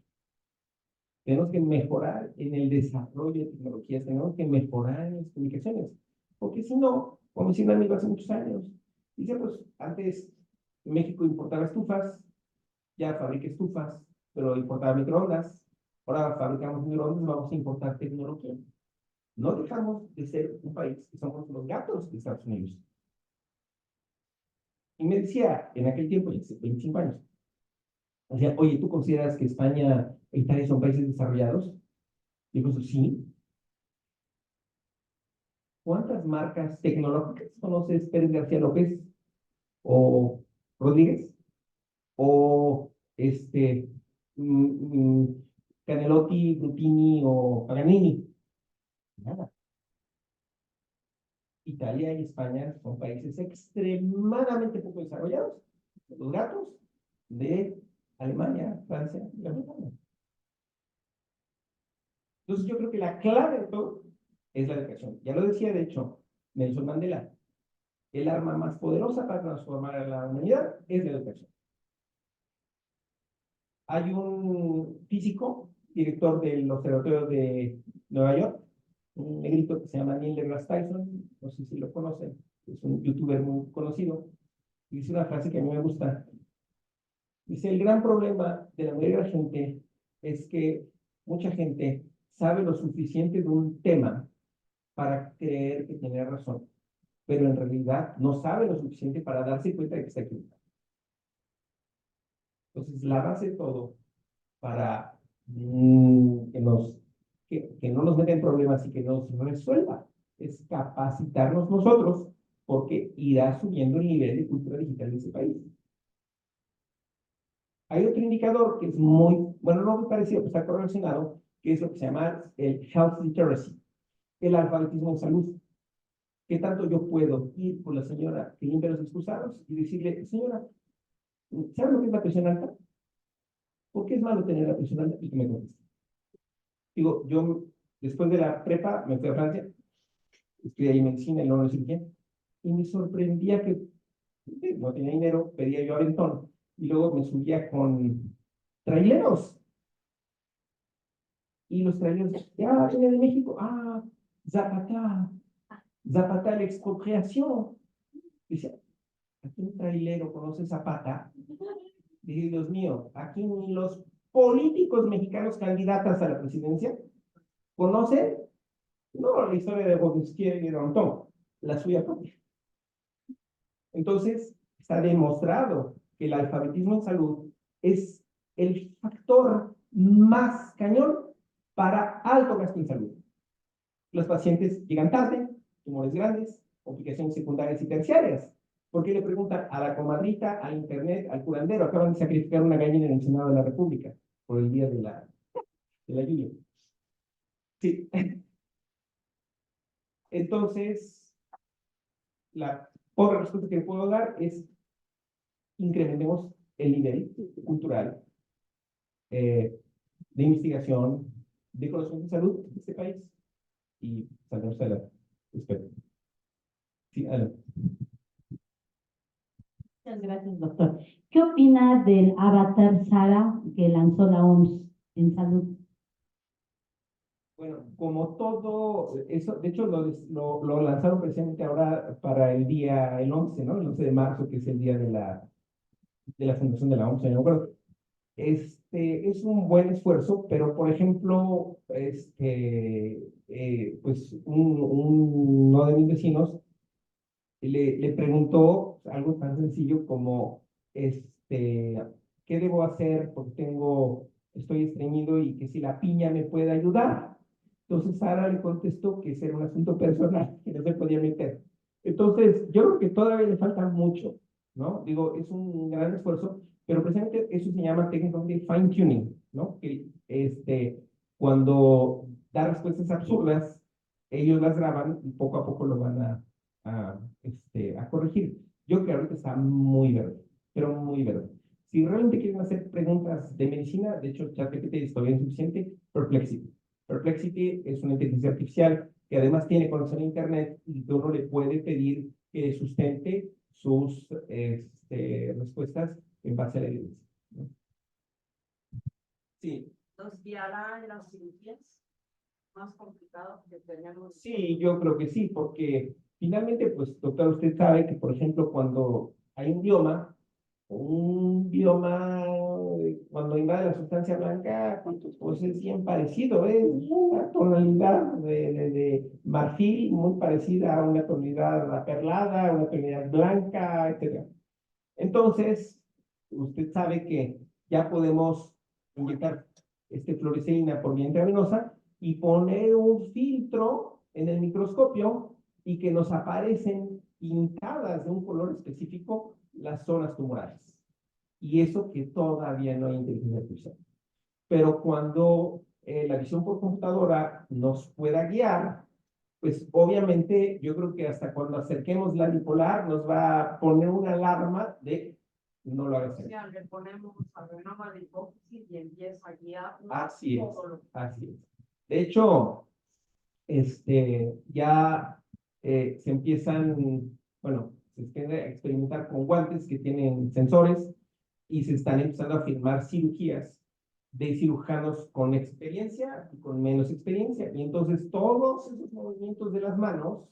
S1: Tenemos que mejorar en el desarrollo de tecnologías, tenemos que mejorar en las comunicaciones, porque si no, como decía un amigo hace muchos años, dice, pues antes México importaba estufas, ya fabrica estufas, pero importaba microondas, ahora fabricamos microondas, vamos a importar tecnología. No dejamos de ser un país que somos los gatos de Estados Unidos. Y me decía, en aquel tiempo, hace 25 años, decía, oye, ¿tú consideras que España e Italia son países desarrollados? Y yo, pues sí. ¿Cuántas marcas tecnológicas conoces Pérez García López o Rodríguez o mm, Canelotti, Brutini o Paganini? Nada. Italia y España son países extremadamente poco desarrollados. Los gatos de Alemania, Francia y Gran Bretaña. Entonces yo creo que la clave de todo es la educación. Ya lo decía, de hecho, Nelson Mandela. El arma más poderosa para transformar a la humanidad es la educación. Hay un físico, director del Observatorio de Nueva York, un negrito que se llama Neil deGrasse Tyson, no sé si lo conocen, es un youtuber muy conocido, y dice una frase que a mí me gusta. Dice, el gran problema de la mayoría de la gente es que mucha gente sabe lo suficiente de un tema para creer que tiene razón, pero en realidad no sabe lo suficiente para darse cuenta de que está equivocado. Entonces, la base de todo para que no nos meta en problemas y que nos resuelva es capacitarnos nosotros, porque irá subiendo el nivel de cultura digital de ese país. Hay otro indicador que es muy, bueno, no muy parecido, pero está correlacionado, que es lo que se llama el health literacy, el alfabetismo en salud. ¿Qué tanto yo puedo ir con la señora que limpia los excusados y decirle, señora, ¿sabe lo que es la presión alta? ¿Por qué es malo tener la presión alta? Y que me conteste. Digo, yo después de la prepa me fui a Francia, estudié ahí medicina y luego cirugía, y me sorprendía que no tenía dinero, pedía yo aventón, y luego me subía con traileros. Y los traileros, ya viene de México, Zapata, Zapata la expropiación. Dice, aquí un trailero conoce Zapata. Dije, Dios mío, aquí ni los políticos mexicanos candidatas a la presidencia conocen, no, la historia de Robespierre y de Danton, la suya propia. Entonces, está demostrado que el alfabetismo en salud es el factor más cañón para alto gasto en salud. Los pacientes llegan tarde, tumores grandes, complicaciones secundarias y terciarias. ¿Por qué le preguntan a la comadrita, al internet, al curandero? Acaban de sacrificar una gallina en el Senado de la República por el día de la lluvia. Sí. Entonces, la pobre respuesta que le puedo dar es incrementemos el nivel cultural de investigación, de conocimiento de salud de este país y saldremos adelante. Espero. Sí, adelante.
S7: Muchas gracias, doctor. ¿Qué opina del avatar Sara que lanzó la OMS en salud?
S1: Bueno, como todo, eso, de hecho lo lanzaron precisamente ahora para el día, el 11, ¿no? El 11 de marzo, que es el día de la fundación de la OMS, ¿no? Pero es un buen esfuerzo, pero por ejemplo, pues uno de mis vecinos le preguntó algo tan sencillo como, ¿qué debo hacer? Porque estoy estreñido y que si la piña me puede ayudar. Entonces Sara le contestó que ese era un asunto personal, que no se podía meter. Entonces, yo creo que todavía le falta mucho, ¿no? Digo, es un gran esfuerzo, pero precisamente eso se llama técnicamente fine tuning, ¿no? Que cuando da respuestas absurdas, ellos las graban y poco a poco lo van a corregir. Yo creo que ahorita está muy verde. pero muy breve. Si realmente quieren hacer preguntas de medicina, de hecho, ChatGPT es todavía insuficiente, Perplexity. Perplexity es una inteligencia artificial que además tiene conexión a Internet y que uno le puede pedir que sustente sus respuestas en base a la evidencia, ¿no? Sí,
S2: ¿Nos guiará en las cirugías? Más complicado que tenemos.
S1: sí, yo creo que sí, porque finalmente, pues, doctor, usted sabe que, por ejemplo, cuando hay un bioma, cuando invade la sustancia blanca, pues es bien parecido, es una tonalidad de marfil muy parecida a una tonalidad aperlada, una tonalidad blanca, etc. Entonces, usted sabe que ya podemos inyectar fluoresceína por vía intravenosa y poner un filtro en el microscopio y que nos aparecen pintadas de un color específico las zonas tumorales. Y eso que todavía no hay inteligencia artificial. Pero cuando la visión por computadora nos pueda guiar, pues obviamente yo creo que hasta cuando acerquemos la bipolar nos va a poner una alarma de no lo hagas.
S2: O sea, le ponemos agrenoma de hipófisis y empieza a guiar.
S1: Así es,
S2: todo lo que
S1: así es. De hecho, ya se empiezan, bueno, se empieza a experimentar con guantes que tienen sensores y se están empezando a filmar cirugías de cirujanos con experiencia y con menos experiencia. Y entonces todos esos movimientos de las manos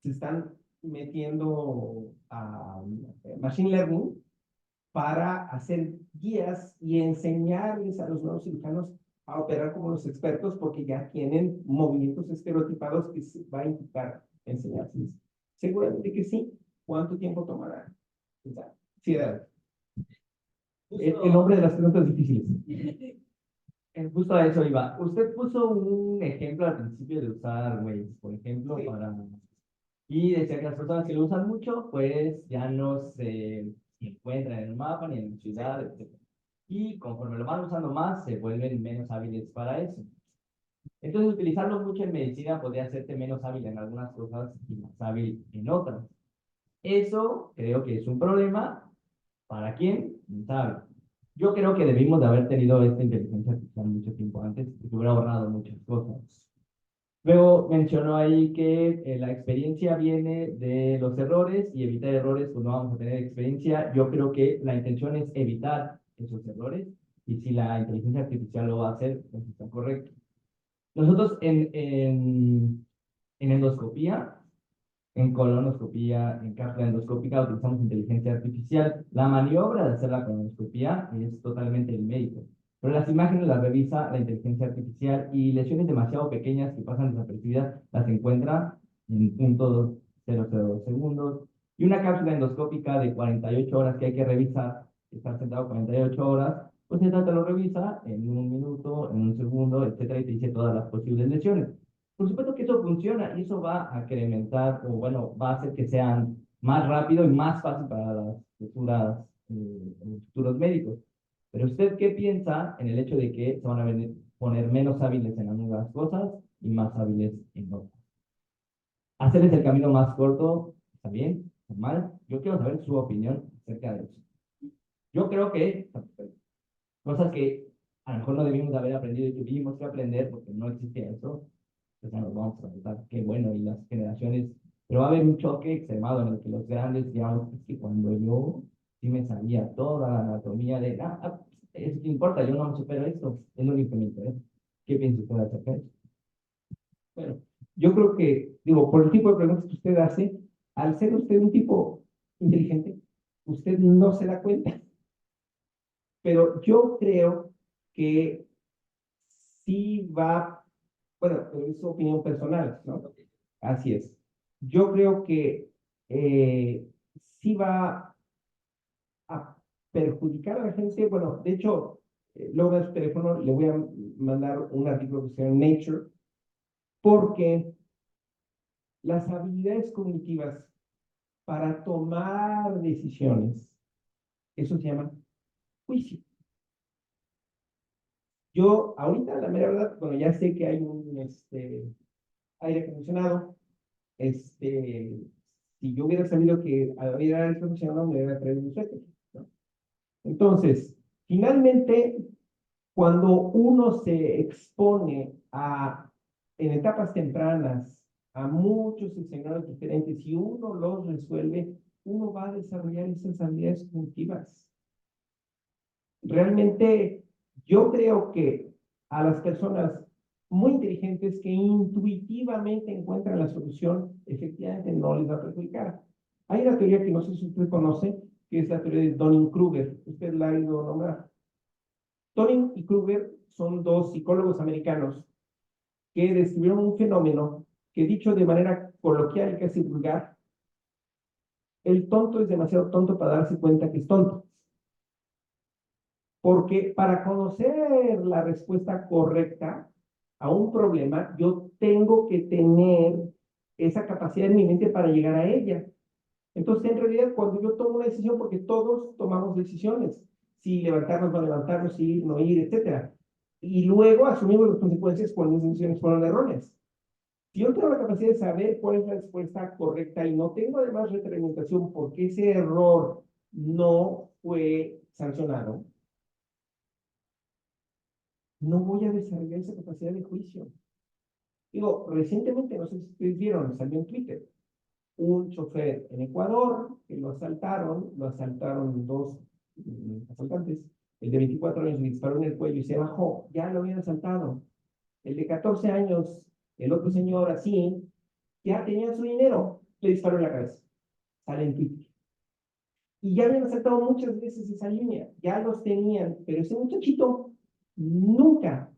S1: se están metiendo a Machine Learning para hacer guías y enseñarles a los nuevos cirujanos a operar como los expertos porque ya tienen movimientos estereotipados que se va a intentar enseñarles. Seguramente que sí. ¿Cuánto tiempo tomará? Sí, dale. El nombre de las preguntas difíciles.
S5: Justo a eso iba. Usted puso un ejemplo al principio de usar Waze, por ejemplo,
S1: Sí.
S5: para... Y decía que las personas que lo usan mucho, pues ya no se encuentran en el mapa ni en la ciudad, etc. Y conforme lo van usando más, se vuelven menos hábiles para eso. Entonces, utilizarlo mucho en medicina podría hacerte menos hábil en algunas cosas y más hábil en otras. Eso creo que es un problema. ¿Para quién? No sabe. Yo creo que debimos de haber tenido esta inteligencia artificial mucho tiempo antes, porque hubiera ahorrado muchas cosas. Luego mencionó ahí que la experiencia viene de los errores y evitar errores, pues no vamos a tener experiencia. Yo creo que la intención es evitar esos errores y si la inteligencia artificial lo va a hacer, pues está correcto. Nosotros en endoscopía, en colonoscopía, en cápsula endoscópica utilizamos inteligencia artificial. La maniobra de hacer la colonoscopía es totalmente el médico. Pero las imágenes las revisa la inteligencia artificial y lesiones demasiado pequeñas que pasan desapercibidas las encuentra en 0.002 segundos. Y una cápsula endoscópica de 48 horas que hay que revisar, estar sentado 48 horas, pues esta te lo revisa en un minuto, en un segundo, etcétera, y te dice todas las posibles lesiones. Por supuesto que eso funciona y eso va a incrementar, o bueno, va a hacer que sean más rápido y más fácil para las los futuros médicos. Pero ¿usted qué piensa en el hecho de que se van a poner menos hábiles en algunas cosas y más hábiles en otras? Hacerles el camino más corto, ¿está bien? ¿Está mal? Yo quiero saber su opinión acerca de eso. Yo creo que cosas que a lo mejor no debimos de haber aprendido y tuvimos que aprender porque no existía eso, pues ya nos vamos a preguntar qué bueno y las generaciones, pero va a haber un choque extremado en el que los grandes, digamos, es que cuando yo sí me sabía toda la anatomía de, eso que importa, yo no me supero esto, es lo único que me interesa. ¿Qué piensa usted acerca de eso?
S1: Bueno, yo creo que, digo, por el tipo de preguntas que usted hace, al ser usted un tipo inteligente, usted no se da cuenta. Pero yo creo que sí va, bueno, es su opinión personal, ¿no? Así es. Yo creo que sí va a perjudicar a la gente. Bueno, de hecho, luego de su teléfono le voy a mandar un artículo que se llama Nature, porque las habilidades cognitivas para tomar decisiones, eso se llama juicio. Yo, ahorita, la mera verdad, bueno, ya sé que hay un aire acondicionado. Si yo hubiera sabido que había aire acondicionado, me hubiera traído un suéter, Entonces, finalmente, cuando uno se expone en etapas tempranas a muchos escenarios diferentes y uno los resuelve, uno va a desarrollar esas habilidades cognitivas. Realmente, yo creo que a las personas muy inteligentes que intuitivamente encuentran la solución, efectivamente no les va a perjudicar. Hay una teoría que no sé si usted conoce, que es la teoría de Dunning-Kruger. Usted la ha ido a nombrar. Dunning y Kruger son dos psicólogos americanos que describieron un fenómeno que, dicho de manera coloquial y casi vulgar, el tonto es demasiado tonto para darse cuenta que es tonto. Porque para conocer la respuesta correcta a un problema, yo tengo que tener esa capacidad en mi mente para llegar a ella. Entonces, en realidad, cuando yo tomo una decisión, porque todos tomamos decisiones, si levantarnos, no levantarnos, si ir, no ir, etcétera. Y luego asumimos las consecuencias cuando las decisiones fueron erróneas. Si yo tengo la capacidad de saber cuál es la respuesta correcta y no tengo además retroalimentación porque ese error no fue sancionado, no voy a desarrollar esa capacidad de juicio. Digo, recientemente, no sé si ustedes vieron, salió en Twitter, un chofer en Ecuador que lo asaltaron dos asaltantes. El de 24 años le disparó en el cuello y se bajó, ya lo habían asaltado. El de 14 años, el otro señor así, ya tenía su dinero, le disparó en la cabeza. Sale en Twitter. Y ya habían asaltado muchas veces esa línea, ya los tenían, pero ese muchachito nunca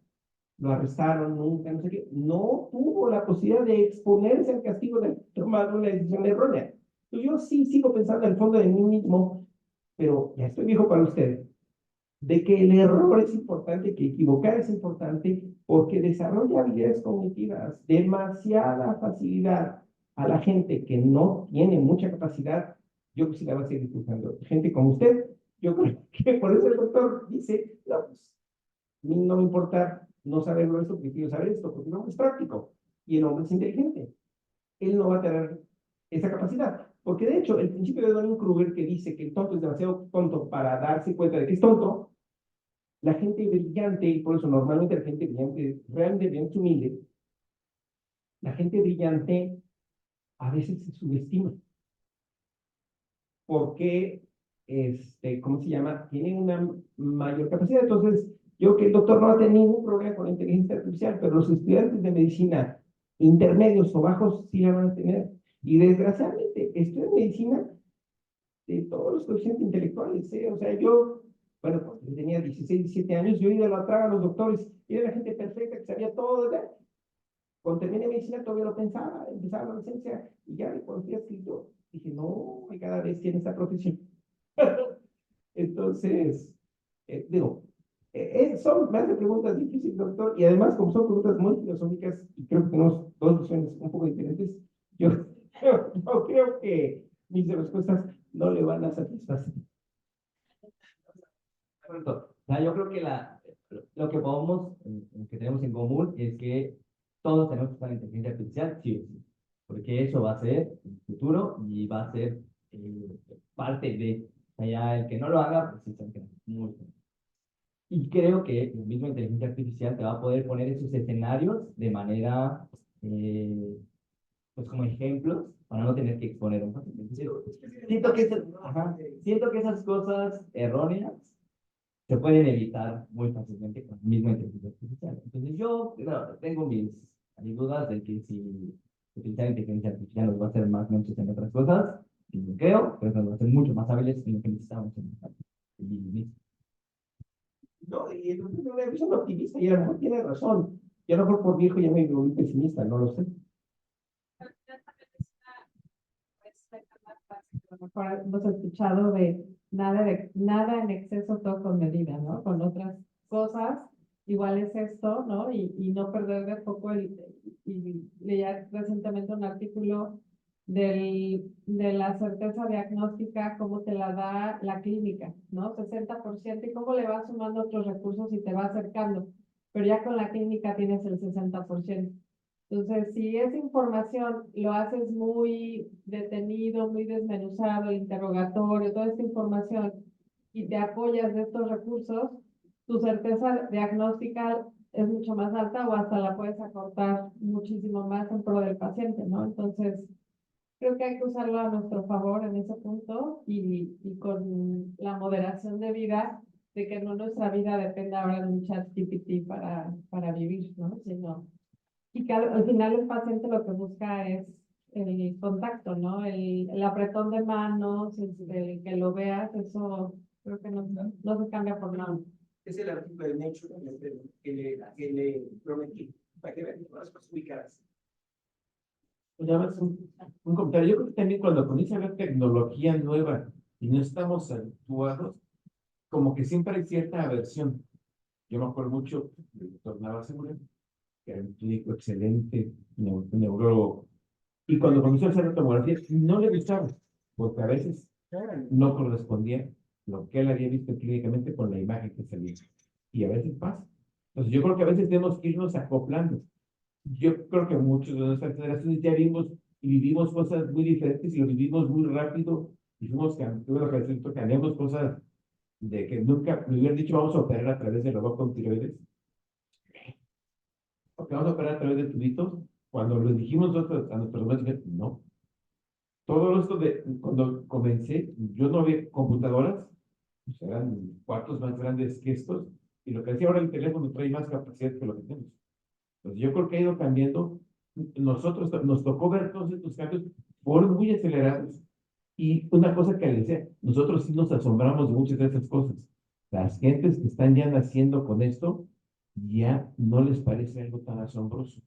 S1: lo arrestaron, nunca, no sé qué, no tuvo la posibilidad de exponerse al castigo de tomar una decisión errónea. Entonces yo sí sigo pensando al fondo de mí mismo, pero ya estoy viejo para usted, de que el error es importante, que equivocar es importante, porque desarrolla habilidades cognitivas, demasiada facilidad a la gente que no tiene mucha capacidad, yo pues sí la va a seguir usando. Gente como usted, yo creo que por eso el doctor dice, no, pues, no me importa no saberlo esto, porque quiero saber esto, porque el hombre es práctico y el hombre es inteligente. Él no va a tener esa capacidad. Porque de hecho, el principio de Dunning-Kruger que dice que el tonto es demasiado tonto para darse cuenta de que es tonto, la gente brillante, y por eso normalmente la gente brillante, realmente brillante, humilde, la gente brillante a veces se subestima. Porque, ¿cómo se llama? Tiene una mayor capacidad. Entonces, yo creo que el doctor no va a tener ningún problema con la inteligencia artificial, pero los estudiantes de medicina intermedios o bajos sí la van a tener. Y desgraciadamente, estudio medicina de todos los coeficientes intelectuales, ¿eh? O sea, yo, bueno, cuando yo tenía 16, 17 años, yo idolatraba a los doctores, y era la gente perfecta que sabía todo, ¿verdad? Cuando terminé medicina todavía lo pensaba, empezaba la docencia, y ya cuando fui escrito, dije, no, cada vez tiene esta profesión. Entonces, digo, me hace preguntas difíciles, doctor, y además, como son preguntas muy filosóficas, y creo que tenemos dos visiones un poco diferentes, yo, yo creo que mis respuestas no le van a satisfacer.
S5: Correcto. O sea, yo creo que lo que lo que tenemos en común es que todos tenemos que usar la inteligencia artificial, sí o sí, porque eso va a ser el futuro y va a ser parte de, o sea, ya el que no lo haga, pues sí, se queda muy bien. Y creo que la misma inteligencia artificial te va a poder poner esos escenarios de manera, pues como ejemplos, para no tener que exponer un paciente. Siento que esas cosas erróneas se pueden evitar muy fácilmente con la misma inteligencia artificial. Entonces yo tengo mis dudas de que si utilizar inteligencia artificial nos va a hacer más mensos en otras cosas, y lo creo, pero nos va a hacer mucho más hábiles en lo que necesitamos en el
S1: No, y el doctor tiene una visión optimista, y a lo mejor tiene razón. Yo a lo mejor por viejo ya me volví pesimista, no lo sé.
S4: A lo mejor hemos escuchado de nada en exceso, todo con medida, ¿no? Con otras cosas, igual es esto, ¿no? Y no perder de foco y leía recientemente un artículo de la certeza diagnóstica, cómo te la da la clínica, ¿no? 60% y cómo le vas sumando otros recursos y te va acercando, pero ya con la clínica tienes el 60%. Entonces, si esa información lo haces muy detenido, muy desmenuzado, el interrogatorio, toda esta información, y te apoyas de estos recursos, tu certeza diagnóstica es mucho más alta o hasta la puedes acortar muchísimo más en pro del paciente, ¿no? Entonces, creo que hay que usarlo a nuestro favor en ese punto y con la moderación de vida, de que no nuestra vida dependa ahora de un chat GPT para vivir, ¿no? Sino, y que al final el paciente lo que busca es el contacto, ¿no? El apretón de manos, el que lo veas, eso creo que no se cambia por nada.
S1: Es el artículo de Nature que le prometí, para que vean las cosas ubicadas.
S3: Pues nada más un comentario. Yo creo que también cuando comienza a haber tecnología nueva y no estamos habituados, como que siempre hay cierta aversión. Yo me acuerdo mucho del doctor Navasegura, que era un clínico excelente, neurólogo. Y cuando comenzó a hacer la tomografía, no le gustaba, porque a veces no correspondía lo que él había visto clínicamente con la imagen que salía. Y a veces pasa. Entonces, yo creo que a veces tenemos que irnos acoplando. Yo creo que muchos de nuestras generaciones ya vimos y vivimos cosas muy diferentes y lo vivimos muy rápido y fuimos cambiamos cosas de que nunca me hubieran dicho vamos a operar a través del robot con tiroides. Porque vamos a operar a través de tubitos. Cuando lo dijimos nosotros a nuestros médicos, no. Todo esto de cuando comencé, yo no había computadoras, pues eran cuartos más grandes que estos, y lo que hacía ahora el teléfono trae más capacidad que lo que tenemos. Entonces, yo creo que ha ido cambiando. Nosotros nos tocó ver todos estos cambios, fueron muy acelerados. Y una cosa que le decía, nosotros sí nos asombramos de muchas de esas cosas. Las gentes que están ya naciendo con esto, ya no les parece algo tan asombroso.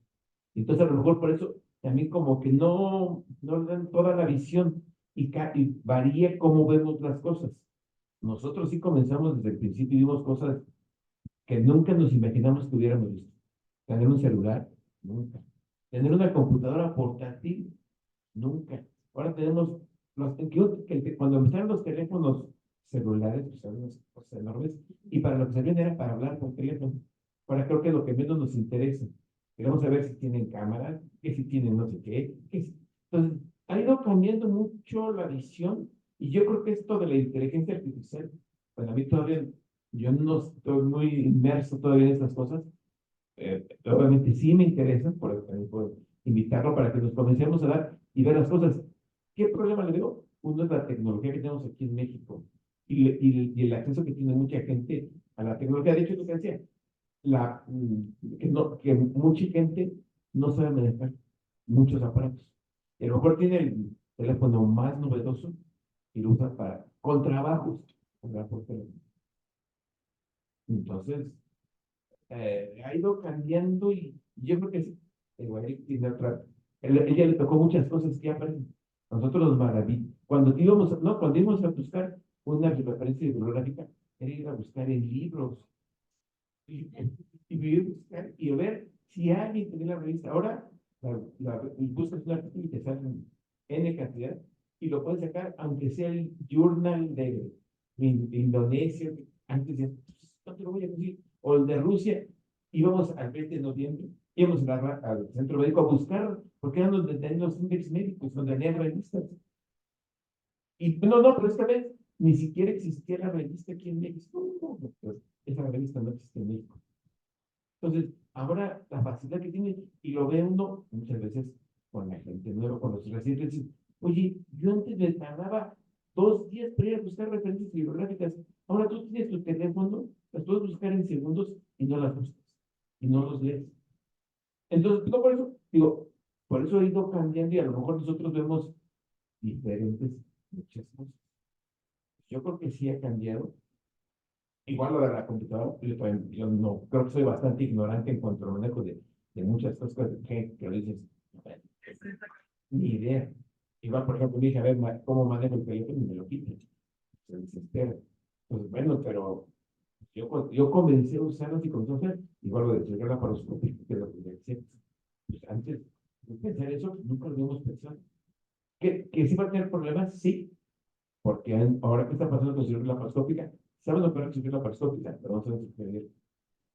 S3: Entonces, a lo mejor por eso también como que no le dan toda la visión y varía cómo vemos las cosas. Nosotros sí comenzamos desde el principio y vimos cosas que nunca nos imaginamos que hubiéramos visto. Tener un celular, nunca. Tener una computadora portátil, nunca. Ahora tenemos cuando empezaron los teléfonos celulares, pues eran unas cosas enormes, y para lo que servían era para hablar por teléfono. Ahora creo que lo que menos nos interesa. Queremos saber si tienen cámara, que si tienen no sé qué. Entonces, ha ido cambiando mucho la visión, y yo creo que esto de la inteligencia artificial, para mí todavía, yo no estoy muy inmerso todavía en estas cosas. Obviamente sí me interesa, por eso también puedo invitarlo para que nos comencemos a dar y ver las cosas. ¿Qué problema le veo? Uno es la tecnología que tenemos aquí en México y el acceso que tiene mucha gente a la tecnología. De hecho, lo que decía, que mucha gente no sabe manejar muchos aparatos. Y a lo mejor tiene el teléfono más novedoso y lo usa con trabajos, por teléfono. Entonces, ha ido cambiando y yo creo que sí. Igual tiene ella le tocó muchas cosas que aparecen. Nosotros nos maravillamos. Cuando íbamos a buscar una referencia bibliográfica, era ir a buscar en libros y buscar y ver si alguien tenía la revista. Ahora, buscas un artículo y te salen N cantidad y lo puedes sacar, aunque sea el journal de Indonesia. Antes de, no te lo voy a decir, o el de Rusia. Íbamos al 20 de noviembre, íbamos al centro médico a buscar, porque eran donde tenían los índices médicos, donde tenían revistas. Y pero esta vez ni siquiera existía la revista aquí en México. Pues, esa revista no existe en México. Entonces, ahora la facilidad que tiene, y lo ve uno muchas veces con la gente nueva, con los recientes, dicen, oye, yo antes me tardaba 2 días para ir a buscar referencias bibliográficas. Ahora tú tienes tu teléfono, las puedes buscar en segundos y no las buscas, y no los lees. Entonces, no por eso, digo, por eso he ido cambiando y a lo mejor nosotros vemos diferentes muchas cosas. Yo creo que sí ha cambiado. Igual lo de la computadora, yo no, creo que soy bastante ignorante en cuanto al manejo de muchas cosas que lo dices, ni idea. Igual, por ejemplo, dije, a ver, ¿cómo manejo el teléfono? Y me lo quito. Se desespera. Pues bueno, pero yo comencé a usarlo y comencé a usar, igual lo de checar la paroscopia, que es lo que decía. Pues antes de pensar eso, nunca lo habíamos pensado. ¿Que sí va a tener problemas? Sí, porque ahora que está pasando con cirugía laparoscópica, saben operar cirugía laparoscópica, pero no saben suceder.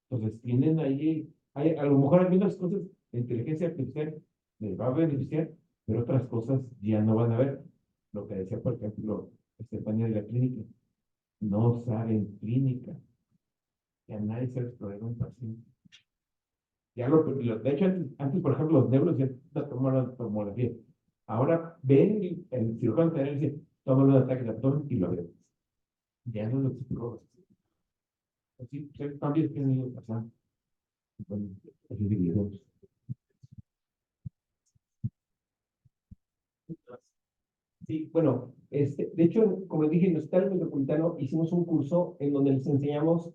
S3: Entonces, tienen ahí, a lo mejor algunas cosas de inteligencia artificial les va a beneficiar, pero otras cosas ya no van a ver. Lo que decía, por ejemplo, Estefanía de la clínica. no saben clínica, que a nadie se les problema un paciente. Ya de hecho, antes, por ejemplo, los neuros ya tomaron tomografía. Ahora ven el cirujano general y dice, tómalo un ataque de abdomen y lo ven. Ya no lo psicólogos. Así, son cambios que han ido pasando. Bueno, así dividimos. Sí, bueno, de hecho, como dije, en el Hospital Metropolitano hicimos un curso en donde les enseñamos,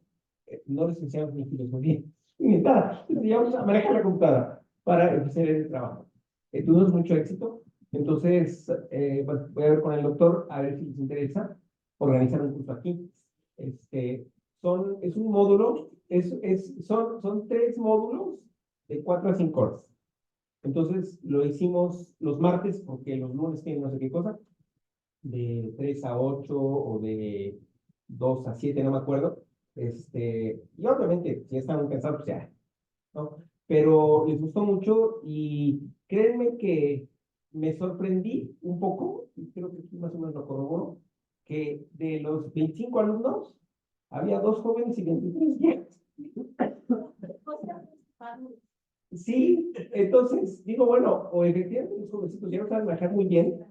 S3: no les enseñamos ni filosofía, ni nada, les enseñamos a manejar la computadora para empezar el trabajo. Tuvimos mucho éxito, entonces pues, voy a ver con el doctor a ver si les interesa organizar un curso aquí. Es un módulo, son 3 módulos de 4 a 5 horas. Entonces lo hicimos los martes, porque los lunes tienen no sé qué cosa, de 3 a 8 o de 2 a 7, no me acuerdo. Y obviamente, si están cansados, pues ya, ¿no? Pero les gustó mucho y créanme que me sorprendí un poco, y creo que aquí más o menos lo corroboro, que de los 25 alumnos, había 2 jóvenes y 23 viejos. Sí, entonces digo, bueno, o efectivamente los jovencitos ya no saben manejar muy bien,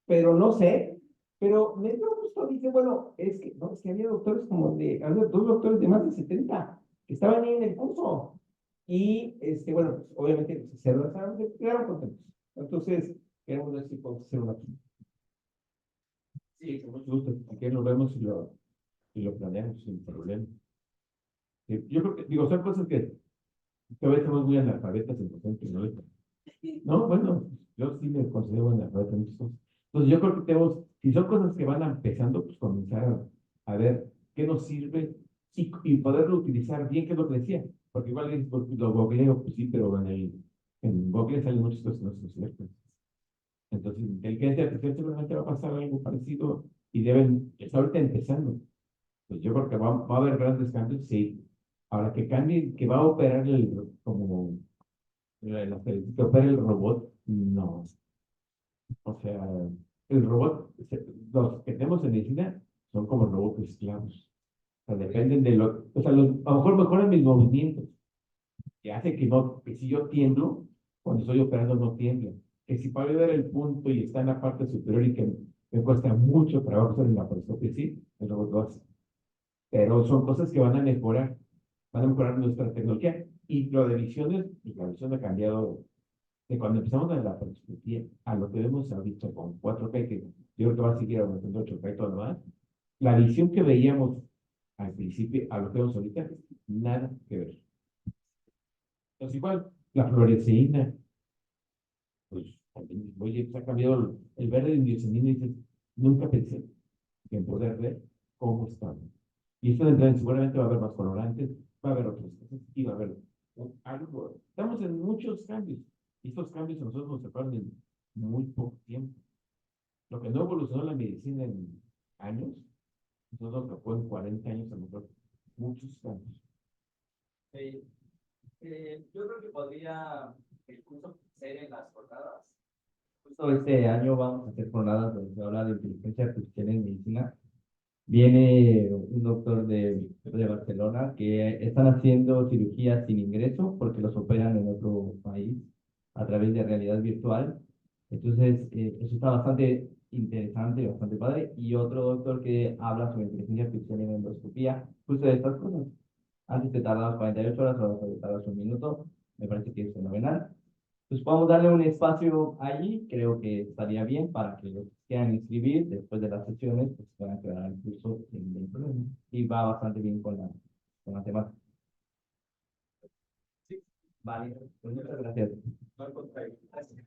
S3: pero no sé, pero me dio gusto, dije, bueno, no, es que había 2 doctores de más de 70 que estaban ahí en el curso, y, bueno, pues, obviamente, pues, se quedaron contentos, entonces, queremos ver si podemos hacer una aquí. Sí, con mucho gusto, aquí nos vemos y lo planeamos sin problema. Yo creo que, digo, son cosas que a veces somos muy analfabetas en cuestión tecnológica. No, bueno, yo sí me considero analfabeta en muchas cosas. Entonces, yo creo que si son cosas que van empezando, pues comenzar a ver qué nos sirve y poderlo utilizar bien, que es lo que decía. Porque igual pues, lo googleo, pues sí, pero en Google salen muchas cosas que no son ciertas. Entonces, inteligencia artificial seguramente va a pasar algo parecido y está ahorita empezando. Pues yo creo que va a haber grandes cambios, sí. Ahora que cambie, que va a operar como que opera el robot, no. O sea, el robot, los que tenemos en medicina son como robots esclavos. O sea, dependen o sea, a lo mejor mejoran mis movimientos, que hace que si yo tiemblo, cuando estoy operando no tiemblo. Que si para ver el punto y está en la parte superior y que me cuesta mucho trabajo hacer en la laparoscopia, sí, el robot lo hace. Pero son cosas que van a mejorar nuestra tecnología. Y lo de visiones, pues la visión ha cambiado de cuando empezamos en la perspectiva a lo que vemos ahorita con 4K, que yo creo que va a seguir aumentando 8K y todo lo demás, la visión que veíamos al principio a lo que vemos ahorita, nada que ver. Entonces, igual, la fluoresceína, pues, oye, se ha cambiado el verde de indiocinina y dices, nunca pensé que en poder ver cómo está. Y esto de entrada seguramente va a haber más colorantes, va a haber otras cosas y va a haber algo. Estamos en muchos cambios. Y estos cambios a nosotros nos separan en muy poco tiempo. Lo que no evolucionó la medicina en años, nosotros nos tocó en 40 años a lo mejor muchos cambios.
S6: Yo creo que podría el curso ser en las jornadas.
S5: Justo este año vamos a hacer jornadas donde se habla de inteligencia artificial en medicina. Viene un doctor de Barcelona que están haciendo cirugías sin ingreso porque los operan en otro país a través de realidad virtual. Entonces, eso está bastante interesante, bastante padre. Y otro doctor que habla sobre inteligencia artificial en endoscopía, justo de estas cosas. Antes te tardabas 48 horas, ahora te tardas 1 minuto. Me parece que es fenomenal. Pues podemos darle un espacio allí, creo que estaría bien para que los que quieran inscribir después de las sesiones, pues puedan quedar el curso sin ningún problema. Y va bastante bien con la temática. Vale, pues muchas gracias.
S6: No al contrario. Gracias.